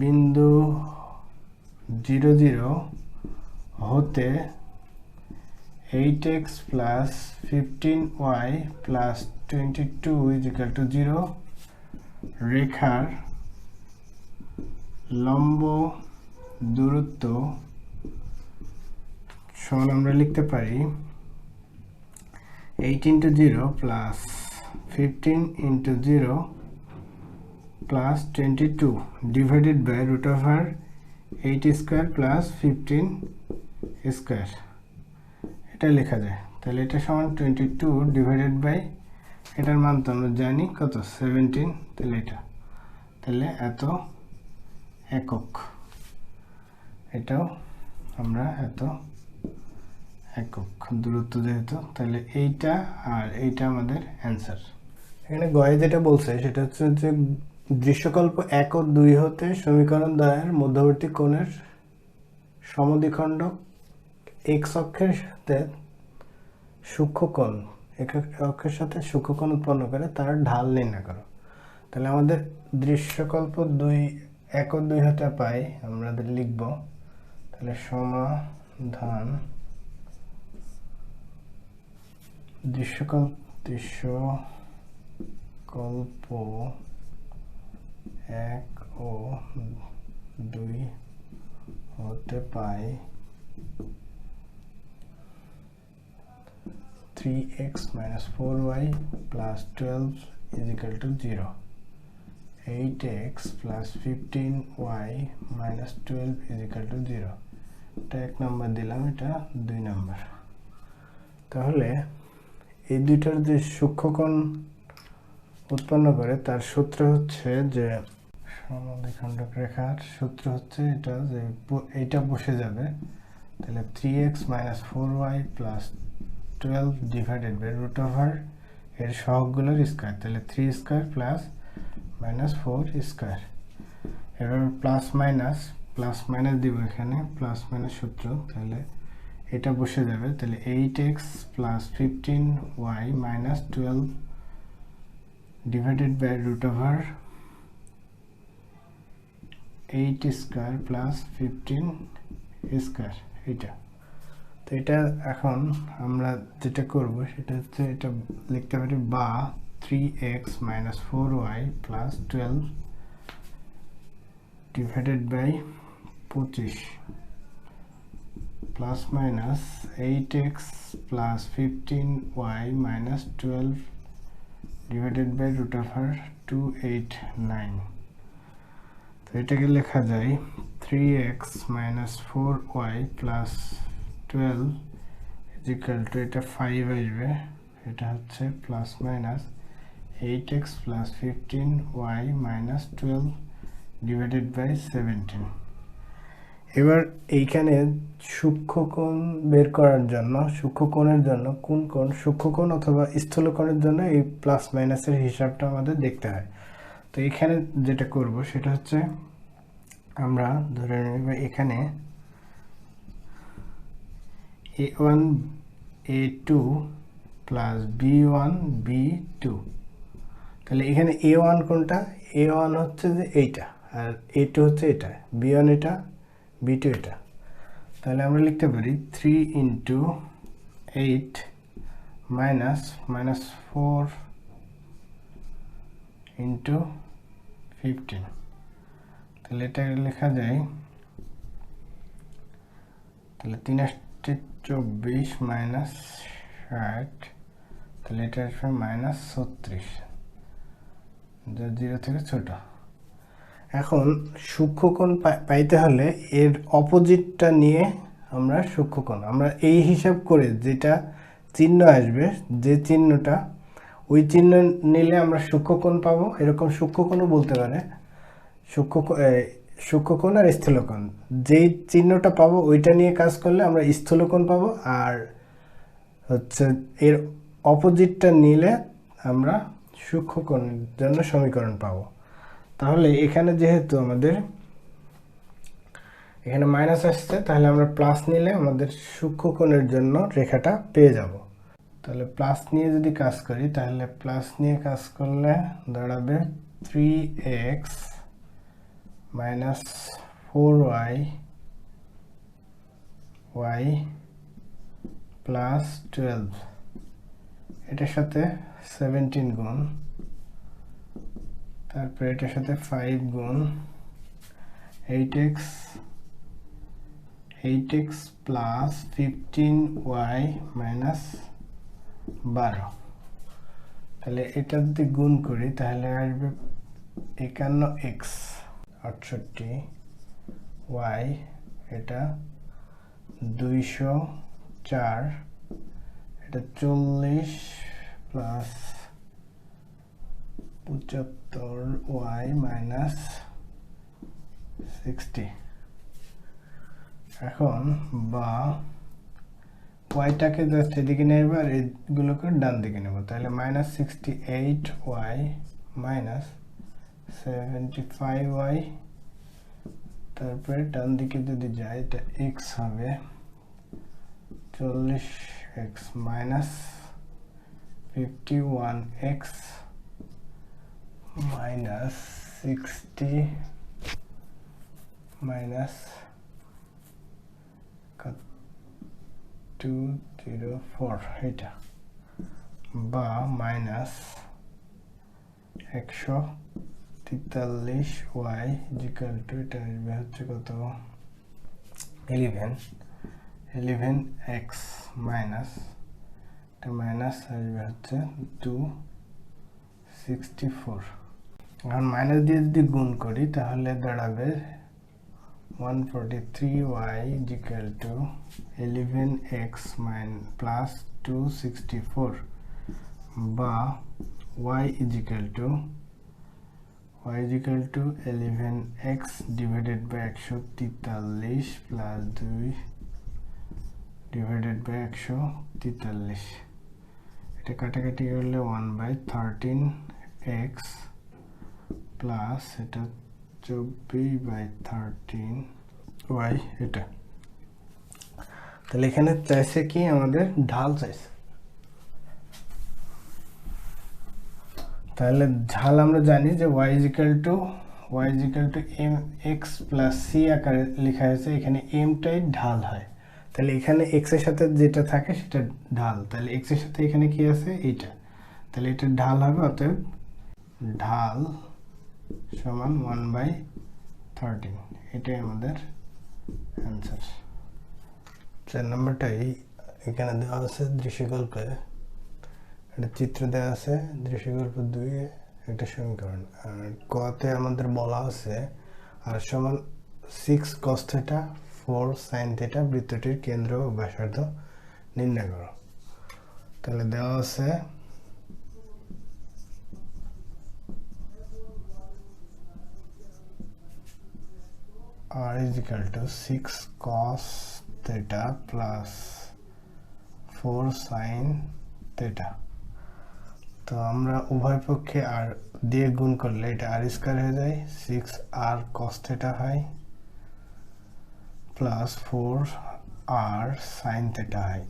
বিন্দু 0 0 হতে 8x plus 15y plus 22 = 0 রেখার লম্ব দূরত্ব সমান আমরা লিখতে পারি 8 × 0 plus 15 × 0 plus 22 divided by √8 square plus 15 square, এটা লেখা যায়। তাহলে এটা সমান 22 ডিভাইডেড বাই এটার মান তো আমরা জানি কত 17, তাহলে এটা, তাহলে এত একক, এটাও আমরা এত একক দূরত্ব যেহেতু, তাহলে এইটা আর এইটা আমাদের অ্যান্সার। এখানে গয়ে যেটা বলছে সেটা হচ্ছে যে দৃশ্যকল্প 1 ও 2 হতে সমীকরণ দ্বয়ের মধ্যবর্তী কোণের সমদ্বিখণ্ডক x অক্ষের সাথে সূক্ষ্মকোণ অক্ষের সাথে সূক্ষ্মকোণ উৎপন্ন করে তার ঢাল নির্ণয় করো। তাহলে আমাদের দৃশ্যকল্প 1 ও 2 হতে পাই আমরা লিখব, তাহলে সমাধান দৃশ্যকল্প 1 ও 2 হতে পাই 3x minus 4y plus 12 is equal to 0. 8x plus 15y minus 12 is equal to 0. এটা 1 নাম্বার দিলাম, এটা 2 নাম্বার। তাহলে এই দুইটার যে সূক্ষ্মকোণ উৎপন্ন করে তার সূত্র হচ্ছে যে সমদ্বিখণ্ডক রেখার সূত্র হচ্ছে এটা, যে এইটা বসে যাবে, তাহলে 3x minus 4y plus 12 divided by root over এর সহগগুলোর স্কয়ার, তাহলে 3 স্কয়ার প্লাস মাইনাস 4 স্কয়ার। এবার প্লাস মাইনাস দিব এখানে, প্লাস মাইনাস সূত্র, তাহলে এটা বসে যাবে, তাহলে 8x plus 15y minus 12 divided by root over 8 square plus 15 square. এটা তো এটা এখন আমরা যেটা করব সেটা হচ্ছে এটা লিখতে পারি বা 3x minus 4y plus 12 divided by 25 plus minus 8x plus 15y minus 12 divided by root over 289। তো এটাকে লেখা যায় 3x minus 4y plus 12 is equal to, এটা 5 আসবে, এটা হচ্ছে plus minus 8x plus 15y minus 12 divided by 17। এবার এইখানে সূক্ষ্মকোণ বের করার জন্য, সূক্ষ্মকোণের জন্য কোন কোণ, সূক্ষ্মকোণ অথবা স্থূলকোণের জন্য এই প্লাস মাইনাসের হিসাবটা আমাদের দেখতে হয়। তো এখানে যেটা করব সেটা হচ্ছে আমরা ধরে নেব এখানে a1 a2 plus b1 b2, তাহলে এখানে a1 কোনটা, a1 হচ্ছে যে এইটা, আর a2 হচ্ছে এটা, b1 এটা, b2 এটা। তাহলে আমরা লিখতে পারি 3 into 8 minus 4 into 15, তাহলে এটা লেখা যায়, তাহলে 3 8 24 মাইনাস 60, তাহলে এটা আসবে মাইনাস 36, যা 0 থেকে ছোট। এখন সূক্ষ্মকোণ পাইতে হলে এর অপোজিটটা নিয়ে আমরা সূক্ষ্মকোণ, আমরা এই হিসাব করে যেটা চিহ্ন আসবে, যে চিহ্নটা ওই চিহ্ন নিলে আমরা সূক্ষ্মকোণ পাবো। এরকম সূক্ষ্মকোণও বলতে পারে, সূক্ষ্মকোণ আর স্থূলকোণ, যেই চিহ্নটা পাবো ওইটা নিয়ে কাজ করলে আমরা স্থূলকোণ পাবো, আর হচ্ছে এর অপোজিটটা নিলে আমরা সূক্ষ্মকোণের জন্য সমীকরণ পাবো। তাহলে এখানে যেহেতু আমাদের এখানে মাইনাস আসছে, তাহলে আমরা প্লাস নিলে আমাদের সূক্ষ্মকোণের জন্য রেখাটা পেয়ে যাব। তাহলে প্লাস নিয়ে যদি কাজ করি, তাহলে প্লাস নিয়ে কাজ করলে দাঁড়াবে 3x minus 4y plus 12, এটার সাথে 17 গুণ, তারপরে এটার সাথে 5 গুণ 8x plus 15y minus 12, তাহলে এটা যদি গুণ করি তাহলে আসবে 51x 68, y এটা 204, এটা 40 প্লাস 75y মাইনাস 60। এখন বা ওয়াইটাকে জাস্ট এদিকে নেব আর এগুলোকে ডান দিকে নেব, তাহলে মাইনাস 68y মাইনাস 75y, তারপরে ডান দিকে যদি যায় এটা x হবে 40x minus 51x minus 60 minus 204, এটা বা মাইনাস 143y ইকুয়াল টু, এটা আসবে হচ্ছে কত 11, 11x মাইনাস, এটা মাইনাস আসবে হচ্ছে 264। এখন মাইনাস দিয়ে যদি গুণ করি তাহলে দাঁড়াবে 143y equal to 11x plus 264 বা y equal to 11x divided by 143 plus 2 divided by 143। এটা কাটাকাটি করলে 1/13x প্লাস এটা 24/13y। এটা তাহলে এখানে চাইছে কি আমাদের ঢাল চাইছে, তাহলে ঢাল আমরা জানি যে y equal two mx plus c আকারে লেখা হয়েছে, এখানে mটাই ঢাল হয়, তাহলে এখানে x এর সাথে যেটা থাকে সেটা ঢাল, তাহলে x এর সাথে এখানে কি আছে এইটা, তাহলে এটা ঢাল হবে, অতএব ঢাল সমান 1/13। এটাই আমাদের অ্যান্সার। 4 নম্বরটাই এখানে দেওয়া আছে দৃশ্যকল্পে, একটা চিত্র দেওয়া আছে দৃশ্যকল্প 2 একটা সমীকরণ, আর কতে আমাদের বলা আছে আর সমান 6 cos θ 4 sin θ বৃত্তটির কেন্দ্র ও ব্যাসার্ধ নির্ণয় করো। তাহলে দেওয়া আছে r is equal to 6 cos θ plus 4 sin θ। তো আমরা উভয় পক্ষে আর দিয়ে গুণ করলে এটা r স্কয়ার হয়ে যায়, 6r cos θ হয় প্লাস 4r sin θ হয়।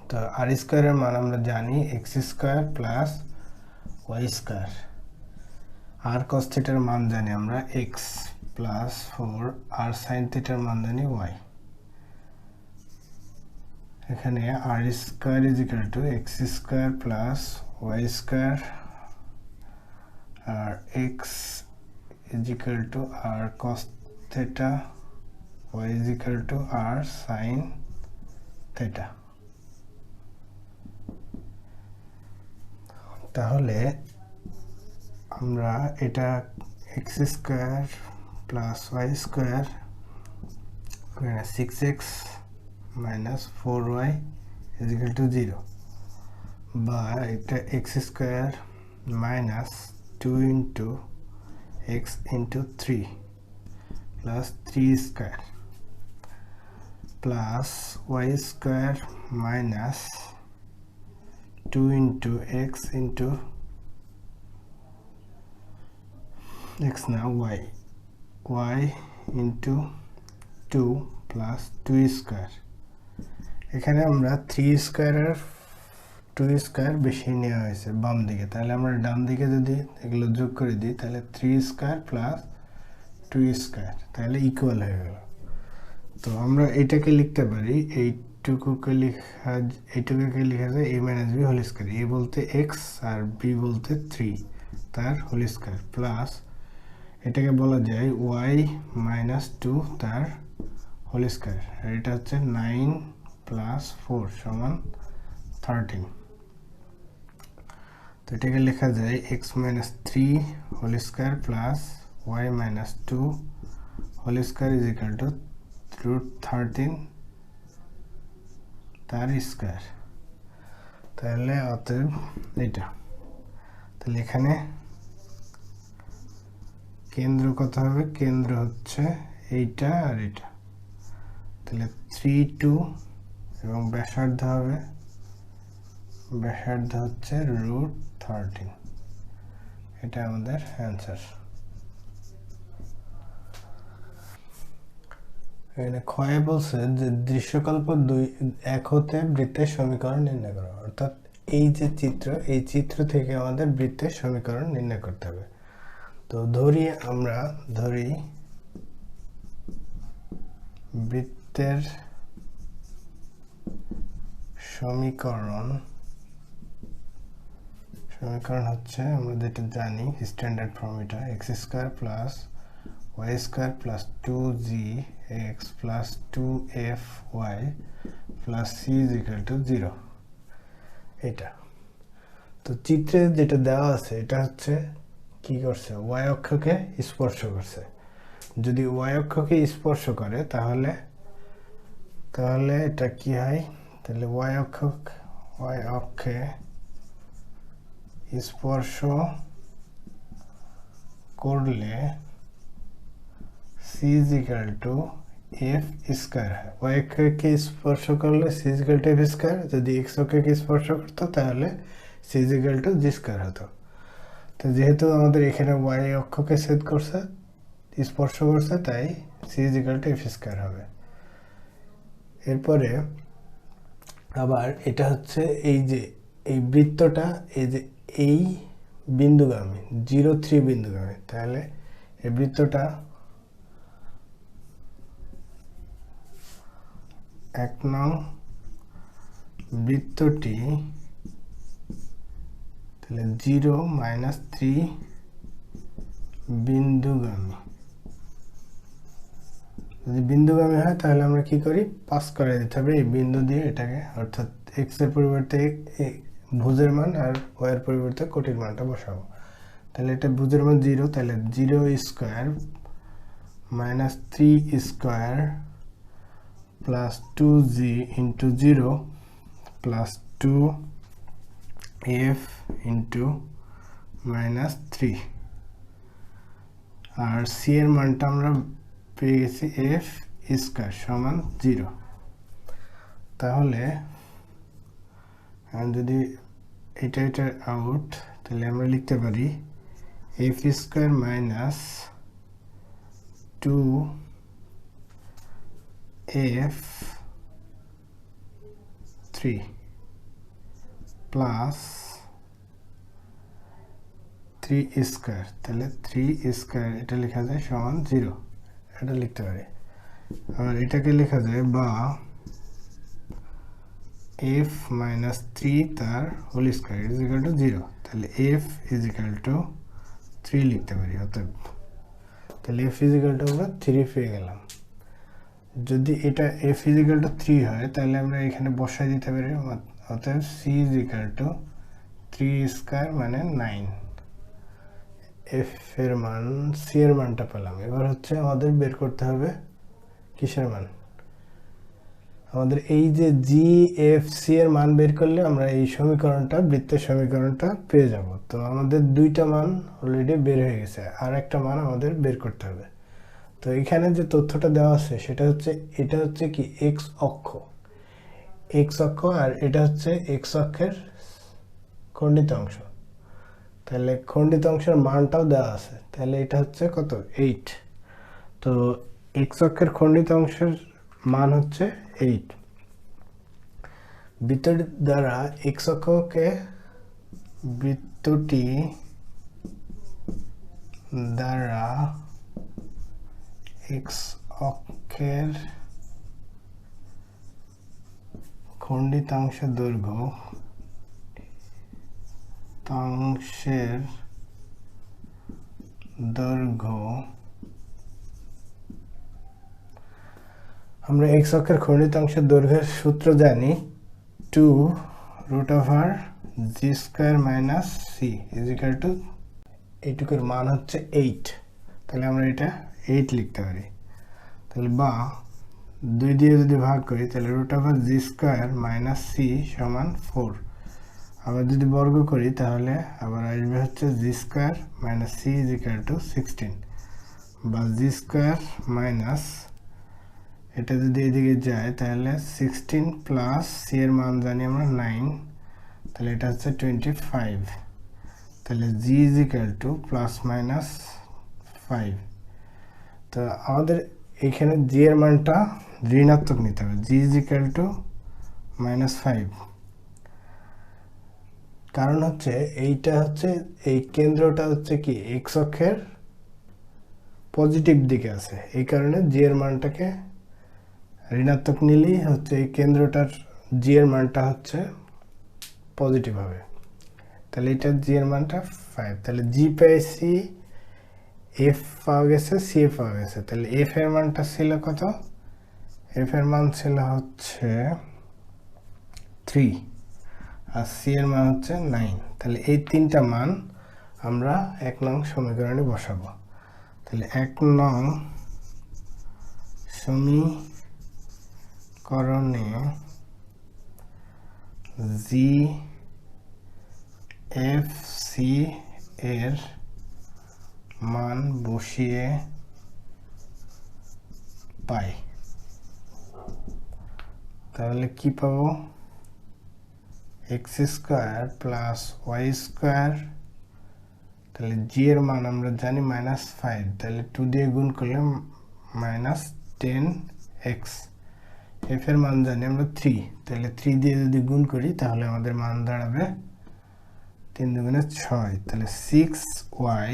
তো r স্কয়ারের মান আমরা জানি x square plus y square, r cos θ এর মান জানি আমরা x প্লাস 4r sin θ এর মান জানি y। এখানে r square is equal to x square plus y square আর x is equal to r cos θ, y is equal to r sin θ। তাহলে আমরা এটা x square plus y square 6x minus 4y is equal to 0, বা এটা x square minus 2 into x into 3 plus 3 square plus y square minus 2 into x into x না y into 2 plus 2 square. এখানে আমরা 3 square আর 2 square বেশি নেওয়া হয়েছে বাম দিকে, তাহলে আমরা ডান দিকে যদি এগুলো যোগ করে দিই তাহলে 3 স্কয়ার প্লাস 2 স্কয়ার, তাহলে ইকুয়াল হয়ে গেল। তো আমরা এটাকে লিখতে পারি, এইটুকুকে লেখা যায় a minus b whole square, a বলতে x আর b বলতে 3 তার হোল স্কয়ার প্লাস এটাকে বলা যায় y মাইনাস 2 তার হোল স্কয়ার, আর এটা হচ্ছে 9 প্লাস 4 সমান 13। তো এটাকে লেখা যায় x minus 3 whole square plus y minus 2 whole square is equal to root 13 তার স্কয়ার। তাহলে অতএব এটা, তাহলে এখানে কেন্দ্র কত হবে, কেন্দ্র হচ্ছে এইটা আর এটা, তাহলে 3 2 এবং ব্যাসার্ধ হবে, ব্যাসার্ধ হচ্ছে রুট 13। এটা আমাদের অ্যান্সার। এখানে ক্ষয়ে বলছে যে দৃশ্যকল্প 1 হতে বৃত্তের সমীকরণ নির্ণয় করো, অর্থাৎ এই যে চিত্র, এই চিত্র থেকে আমাদের বৃত্তের সমীকরণ নির্ণয় করতে হবে। তো আমরা ধরি বৃত্তের সমীকরণ হচ্ছে আমরা যেটা জানি স্ট্যান্ডার্ড ফর্ম, এটা x square plus y square plus 2gx plus 2fy plus c is equal to 0। এটা তো চিত্রে যেটা দেওয়া আছে এটা হচ্ছে কি করছে, y অক্ষকে স্পর্শ করছে। যদি y অক্ষকে স্পর্শ করে তাহলে এটা কি হয়, তাহলে y অক্ষে স্পর্শ করলে c is equal to f square হয়। y অক্ষকে স্পর্শ করলে c is equal to f square, যদি x অক্ষকে স্পর্শ করতো তাহলে c is equal to g square হতো। তো যেহেতু আমাদের এখানে y অক্ষকে ছেদ করছে, স্পর্শ করছে, তাই c is equal to f square হবে। এরপরে আবার এটা হচ্ছে এই যে এই বৃত্তটা এই যে এই বিন্দুগামী 0,3 বিন্দুগামী, তাহলে এই বৃত্তটা এক নং বৃত্তটি তাহলে 0-3 বিন্দুগামী। যদি বিন্দুগামী হয় তাহলে আমরা কি করি, পাস করে দিতে হবে এই বিন্দু দিয়ে এটাকে, অর্থাৎ x এর পরিবর্তে ভুজের মান আর y এর পরিবর্তে কোটির মানটা বসাবো। তাহলে এটা ভুজের মান 0, তাহলে 0 square minus 3 square plus 2g into 0 plus 2f into minus 3, আর c এর মানটা আমরা পেয়ে গেছি f স্কয়ার সমান 0। তাহলে যদি এটা আউট, তাহলে আমরা লিখতে পারি f square minus 2f 3 plus 3 square, তাহলে 3 স্কয়ার এটা লেখা যায় সমান 0, এটা লিখতে পারি। আর এটাকে লেখা যায় বা f মাইনাস 3 তার whole square is equal to 0, তাহলে f ইজ ইকুয়াল টু 3 লিখতে পারি। অতএব তাহলে f ইজ ইকুয়াল টু আমরা 3 পেয়ে গেলাম। যদি এটা f ইজ ইকুয়াল টু 3 হয় তাহলে আমরা এখানে বসাই দিতে পারি, অতএব c is equal two 3 square মানে 9। f এর মান, c এর মানটা পেলাম। এবার হচ্ছে আমাদের বের করতে হবে কিসের মান, আমাদের এই যে g f c এর মান বের করলে আমরা এই সমীকরণটা, বৃত্তের সমীকরণটা পেয়ে যাব। তো আমাদের দুইটা মান অলরেডি বের হয়ে গেছে, আর একটা মান আমাদের বের করতে হবে। তো এখানে যে তথ্যটা দেওয়া আছে সেটা হচ্ছে, এটা হচ্ছে কি x অক্ষ, আর এটা হচ্ছে x অক্ষের খণ্ডিত অংশ। তাহলে খণ্ডিত অংশের মানটাও দেওয়া আছে, তাহলে এটা হচ্ছে কত, 8। তো x অক্ষের খণ্ডিত অংশের মান হচ্ছে 8। বৃত্তটি দ্বারা x অক্ষকে, বৃত্তটি দ্বারা x অক্ষের খণ্ডিতাংশের দৈর্ঘ্য আমরা x অক্ষের খণ্ডিতাংশের দৈর্ঘ্যের সূত্র জানি, 2√g² minus c is equal to, এইটুকুর মান হচ্ছে 8। তাহলে আমরা এটা 8 লিখতে পারি। তাহলে বা 2 দিয়ে যদি ভাগ করি তাহলে √g² মাইনাস c সমান 4। আবার যদি বর্গ করি তাহলে আবার আসবে হচ্ছে g² minus c is equal two 16, বা g² মাইনাস এটা যদি এদিকে যায় তাহলে 16 প্লাস c এর মান জানি আমরা 9, তাহলে এটা হচ্ছে 25। তাহলে g is equal two plus minus 5। তো আমাদের এখানে g এর মানটা ঋণাত্মক নিতে হবে, g is equal two minus 5। কারণ হচ্ছে এইটা হচ্ছে, এই কেন্দ্রটা হচ্ছে কি x অক্ষের পজিটিভ দিকে আছে, এই কারণে g এর মানটাকে ঋণাত্মক নিলেই হচ্ছে এই কেন্দ্রটার g এর মানটা হচ্ছে পজিটিভ হবে। তাহলে এটা g এর মানটা 5। তাহলে g পেয়েছি এফ পাওয়া গেছে, সি এফ পাওয়া গেছে। তাহলে এফ এর মানটা ছিল কত? এফ এর মান ছিল হচ্ছে 3 আর সি এর মান হচ্ছে 9। তাহলে এই তিনটা মান আমরা 1 নং সমীকরণে বসাবো। তাহলে 1 নং সমীকরণে জি এফ সি এর মান বসিয়ে পাই। তাহলে কি পাবো? X square plus Y square, তাহলে জি এর মান আমরা জানি -5, তাহলে 2 দিয়ে গুণ করলে -10x। এফ এর মান জানি আমরা 3, তাহলে 3 দিয়ে যদি গুণ করি তাহলে আমাদের মান দাঁড়াবে 3 দুগুণে 6, তাহলে 6y।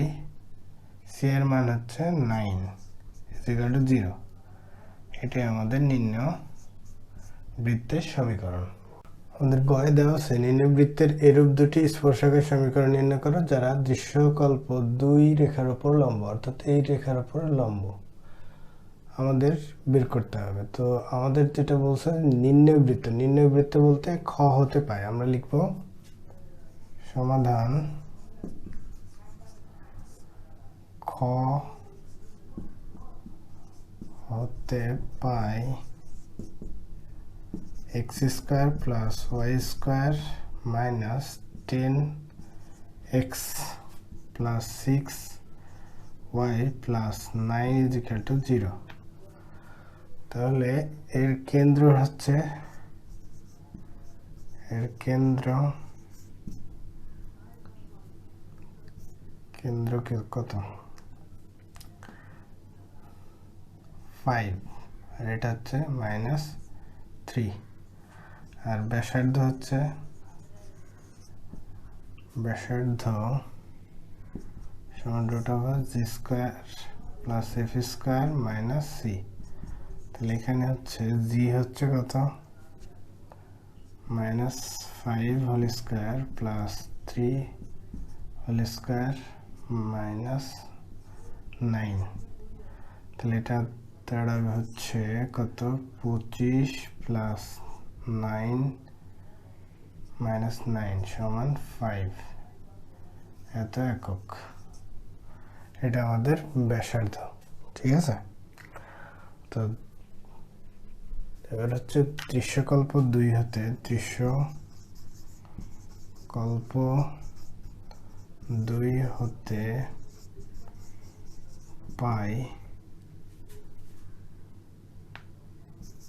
সি এর মান হচ্ছে 9 = 0। এটাই আমাদের নির্ণয় বৃত্তের সমীকরণ। আমাদের গয়ে দেওয়া আছে নির্ণয় বৃত্তের এরূপ দুটি স্পর্শকের সমীকরণ নির্ণয় করো যারা দৃশ্যকল্প 2 রেখার উপর লম্ব, অর্থাৎ এই রেখার উপর লম্ব আমাদের বের করতে হবে। তো আমাদের যেটা বলছে নির্ণয় বৃত্ত, নির্ণয় বৃত্ত বলতে খ হতে পায়, আমরা লিখব সমাধান খ হতে পায় X square plus Y square minus 10x plus 6y plus 9 = 0। তাহলে এর কেন্দ্র হচ্ছে, এর কেন্দ্র কত? 5, আর এটা হচ্ছে -3। আর ব্যাসার্ধ হচ্ছে, ব্যাসার্ধ সমান √g² plus f² minus c। তাহলে এখানে হচ্ছে g হচ্ছে কত? -5 whole square plus 3 whole square minus 9। তাহলে এটা দাঁড়াবে হচ্ছে কত? 25 প্লাস 9 মাইনাস 9 সমান 5 এত একক। এটা আমাদের ব্যাসার্ধ, ঠিক আছে? তো এবার হচ্ছে দৃশ্যকল্প 2 হতে, দৃশ্যকল্প 2 হতে পাই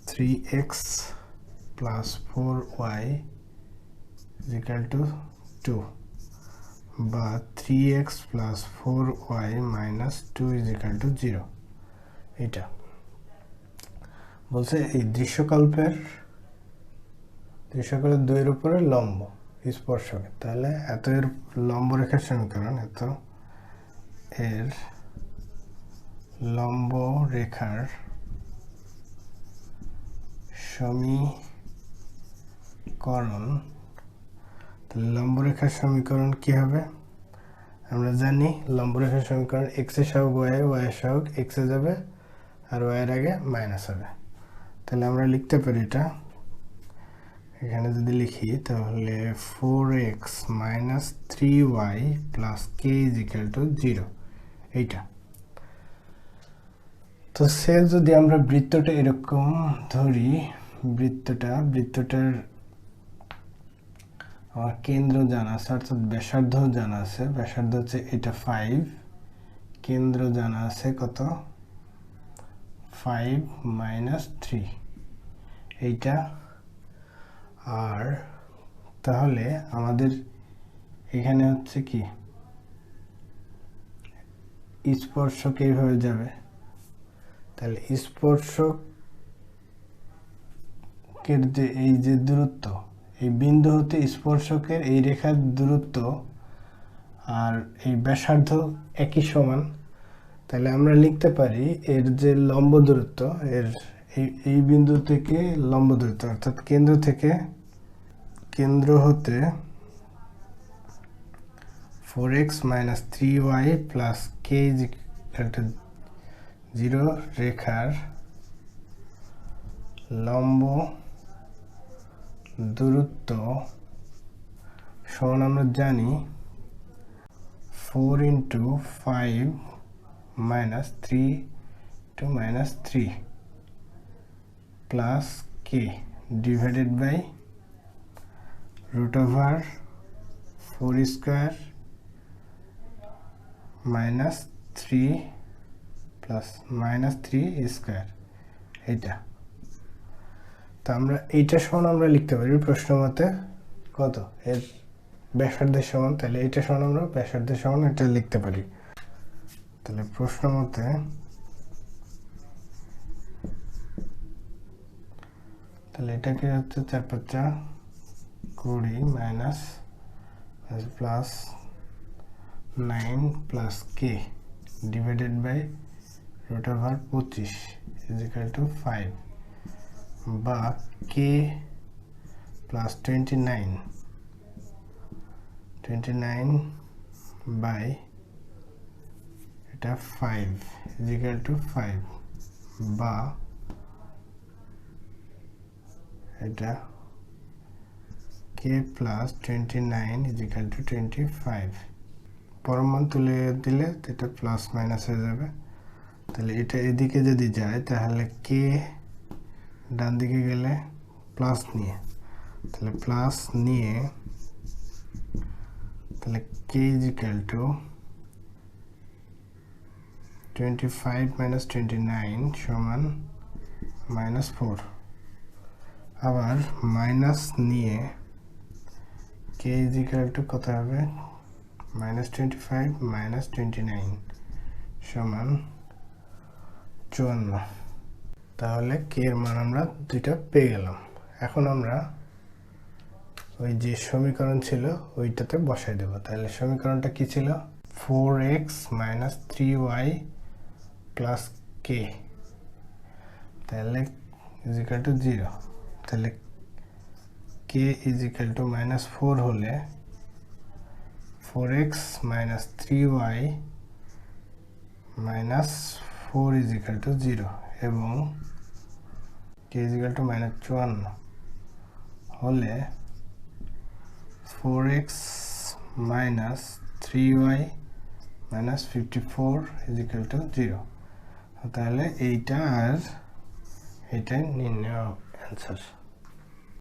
3x প্লাস 4y = 2, বা 3x প্লাস 4y মাইনাস 2 = 0। এটা বলছে এই দৃশ্যকল্পের 2 এর উপরে লম্ব স্পর্শক। তাহলে এত এর লম্ব রেখার সমীকরণ, এত এর লম্ব রেখার সমীকরণ। তাহলে লম্ব রেখার সমীকরণ কি হবে? আমরা জানি লম্ব রেখার সমীকরণ x এর সহগ y, y এর সহগ x এ যাবে আর y এর আগে মাইনাস হবে। তাহলে আমরা লিখতে পারি এটা, এখানে যদি লিখি তাহলে 4x minus 3y plus k = 0। এইটা তো সে যদি আমরা বৃত্তটা এরকম ধরি, বৃত্তটার আমার কেন্দ্র জানা আছে, অর্থাৎ ব্যাসার্ধ জানা আছে। ব্যাসার্ধ হচ্ছে এটা 5, কেন্দ্র জানা আছে কত? 5 মাইনাস 3 এইটা। আর তাহলে আমাদের এখানে হচ্ছে কি স্পর্শক এইভাবে যাবে, তাহলে স্পর্শকের যে এই যে দূরত্ব, এই বিন্দু হতে স্পর্শকের এই রেখার দূরত্ব আর এই ব্যাসার্ধ একই সমান। তাহলে আমরা লিখতে পারি এর যে লম্ব দূরত্ব, এর এই বিন্দু থেকে লম্ব দূরত্ব, অর্থাৎ কেন্দ্র হতে 4x minus 3y plus k একটা 0 রেখার লম্ব দূরত্ব সমান আমরা জানি 4 × 5 - 3 × -3 plus k divided by √4² - 3 plus -3² এটা। তো আমরা এইটা সমান আমরা লিখতে পারি প্রশ্ন মতে কত এর ব্যাসার্ধের সমান, তাহলে এইটা সমান আমরা ব্যাসার্ধের সমান এটা লিখতে পারি। তাহলে প্রশ্ন মতে তাহলে এটাকে হচ্ছে 4 × 5 = 20 minus plus 9 plus k divided by √25 = 5 বা k প্লাস 29 বাই এটা 5 = 5 বা এটা k প্লাস 29 = 25। পরম মান তুলে দিলে এটা প্লাস মাইনাস হয়ে যাবে। তাহলে এটা এদিকে যদি যায় তাহলে k ডান দিকে গেলে প্লাস নিয়ে, তাহলে প্লাস নিয়ে তাহলে k = 25 - 29 সমান -4। আবার মাইনাস নিয়ে k = কত হবে -25 - 29 সমান 54। তাহলে k এর মান আমরা দুইটা পেয়ে গেলাম। এখন আমরা ওই যে সমীকরণ ছিল ওইটাতে বসাই দেব। তাহলে সমীকরণটা কি ছিল 4x - 3y প্লাস k তাহলে = 0। তাহলে k = -4 হলে 4x - 3y - 4 = 0 এবং k = -54 হলে 4x - 3y - 54 = 0। তাহলে এইটা আর এটাই নির্ণয় অ্যান্সার।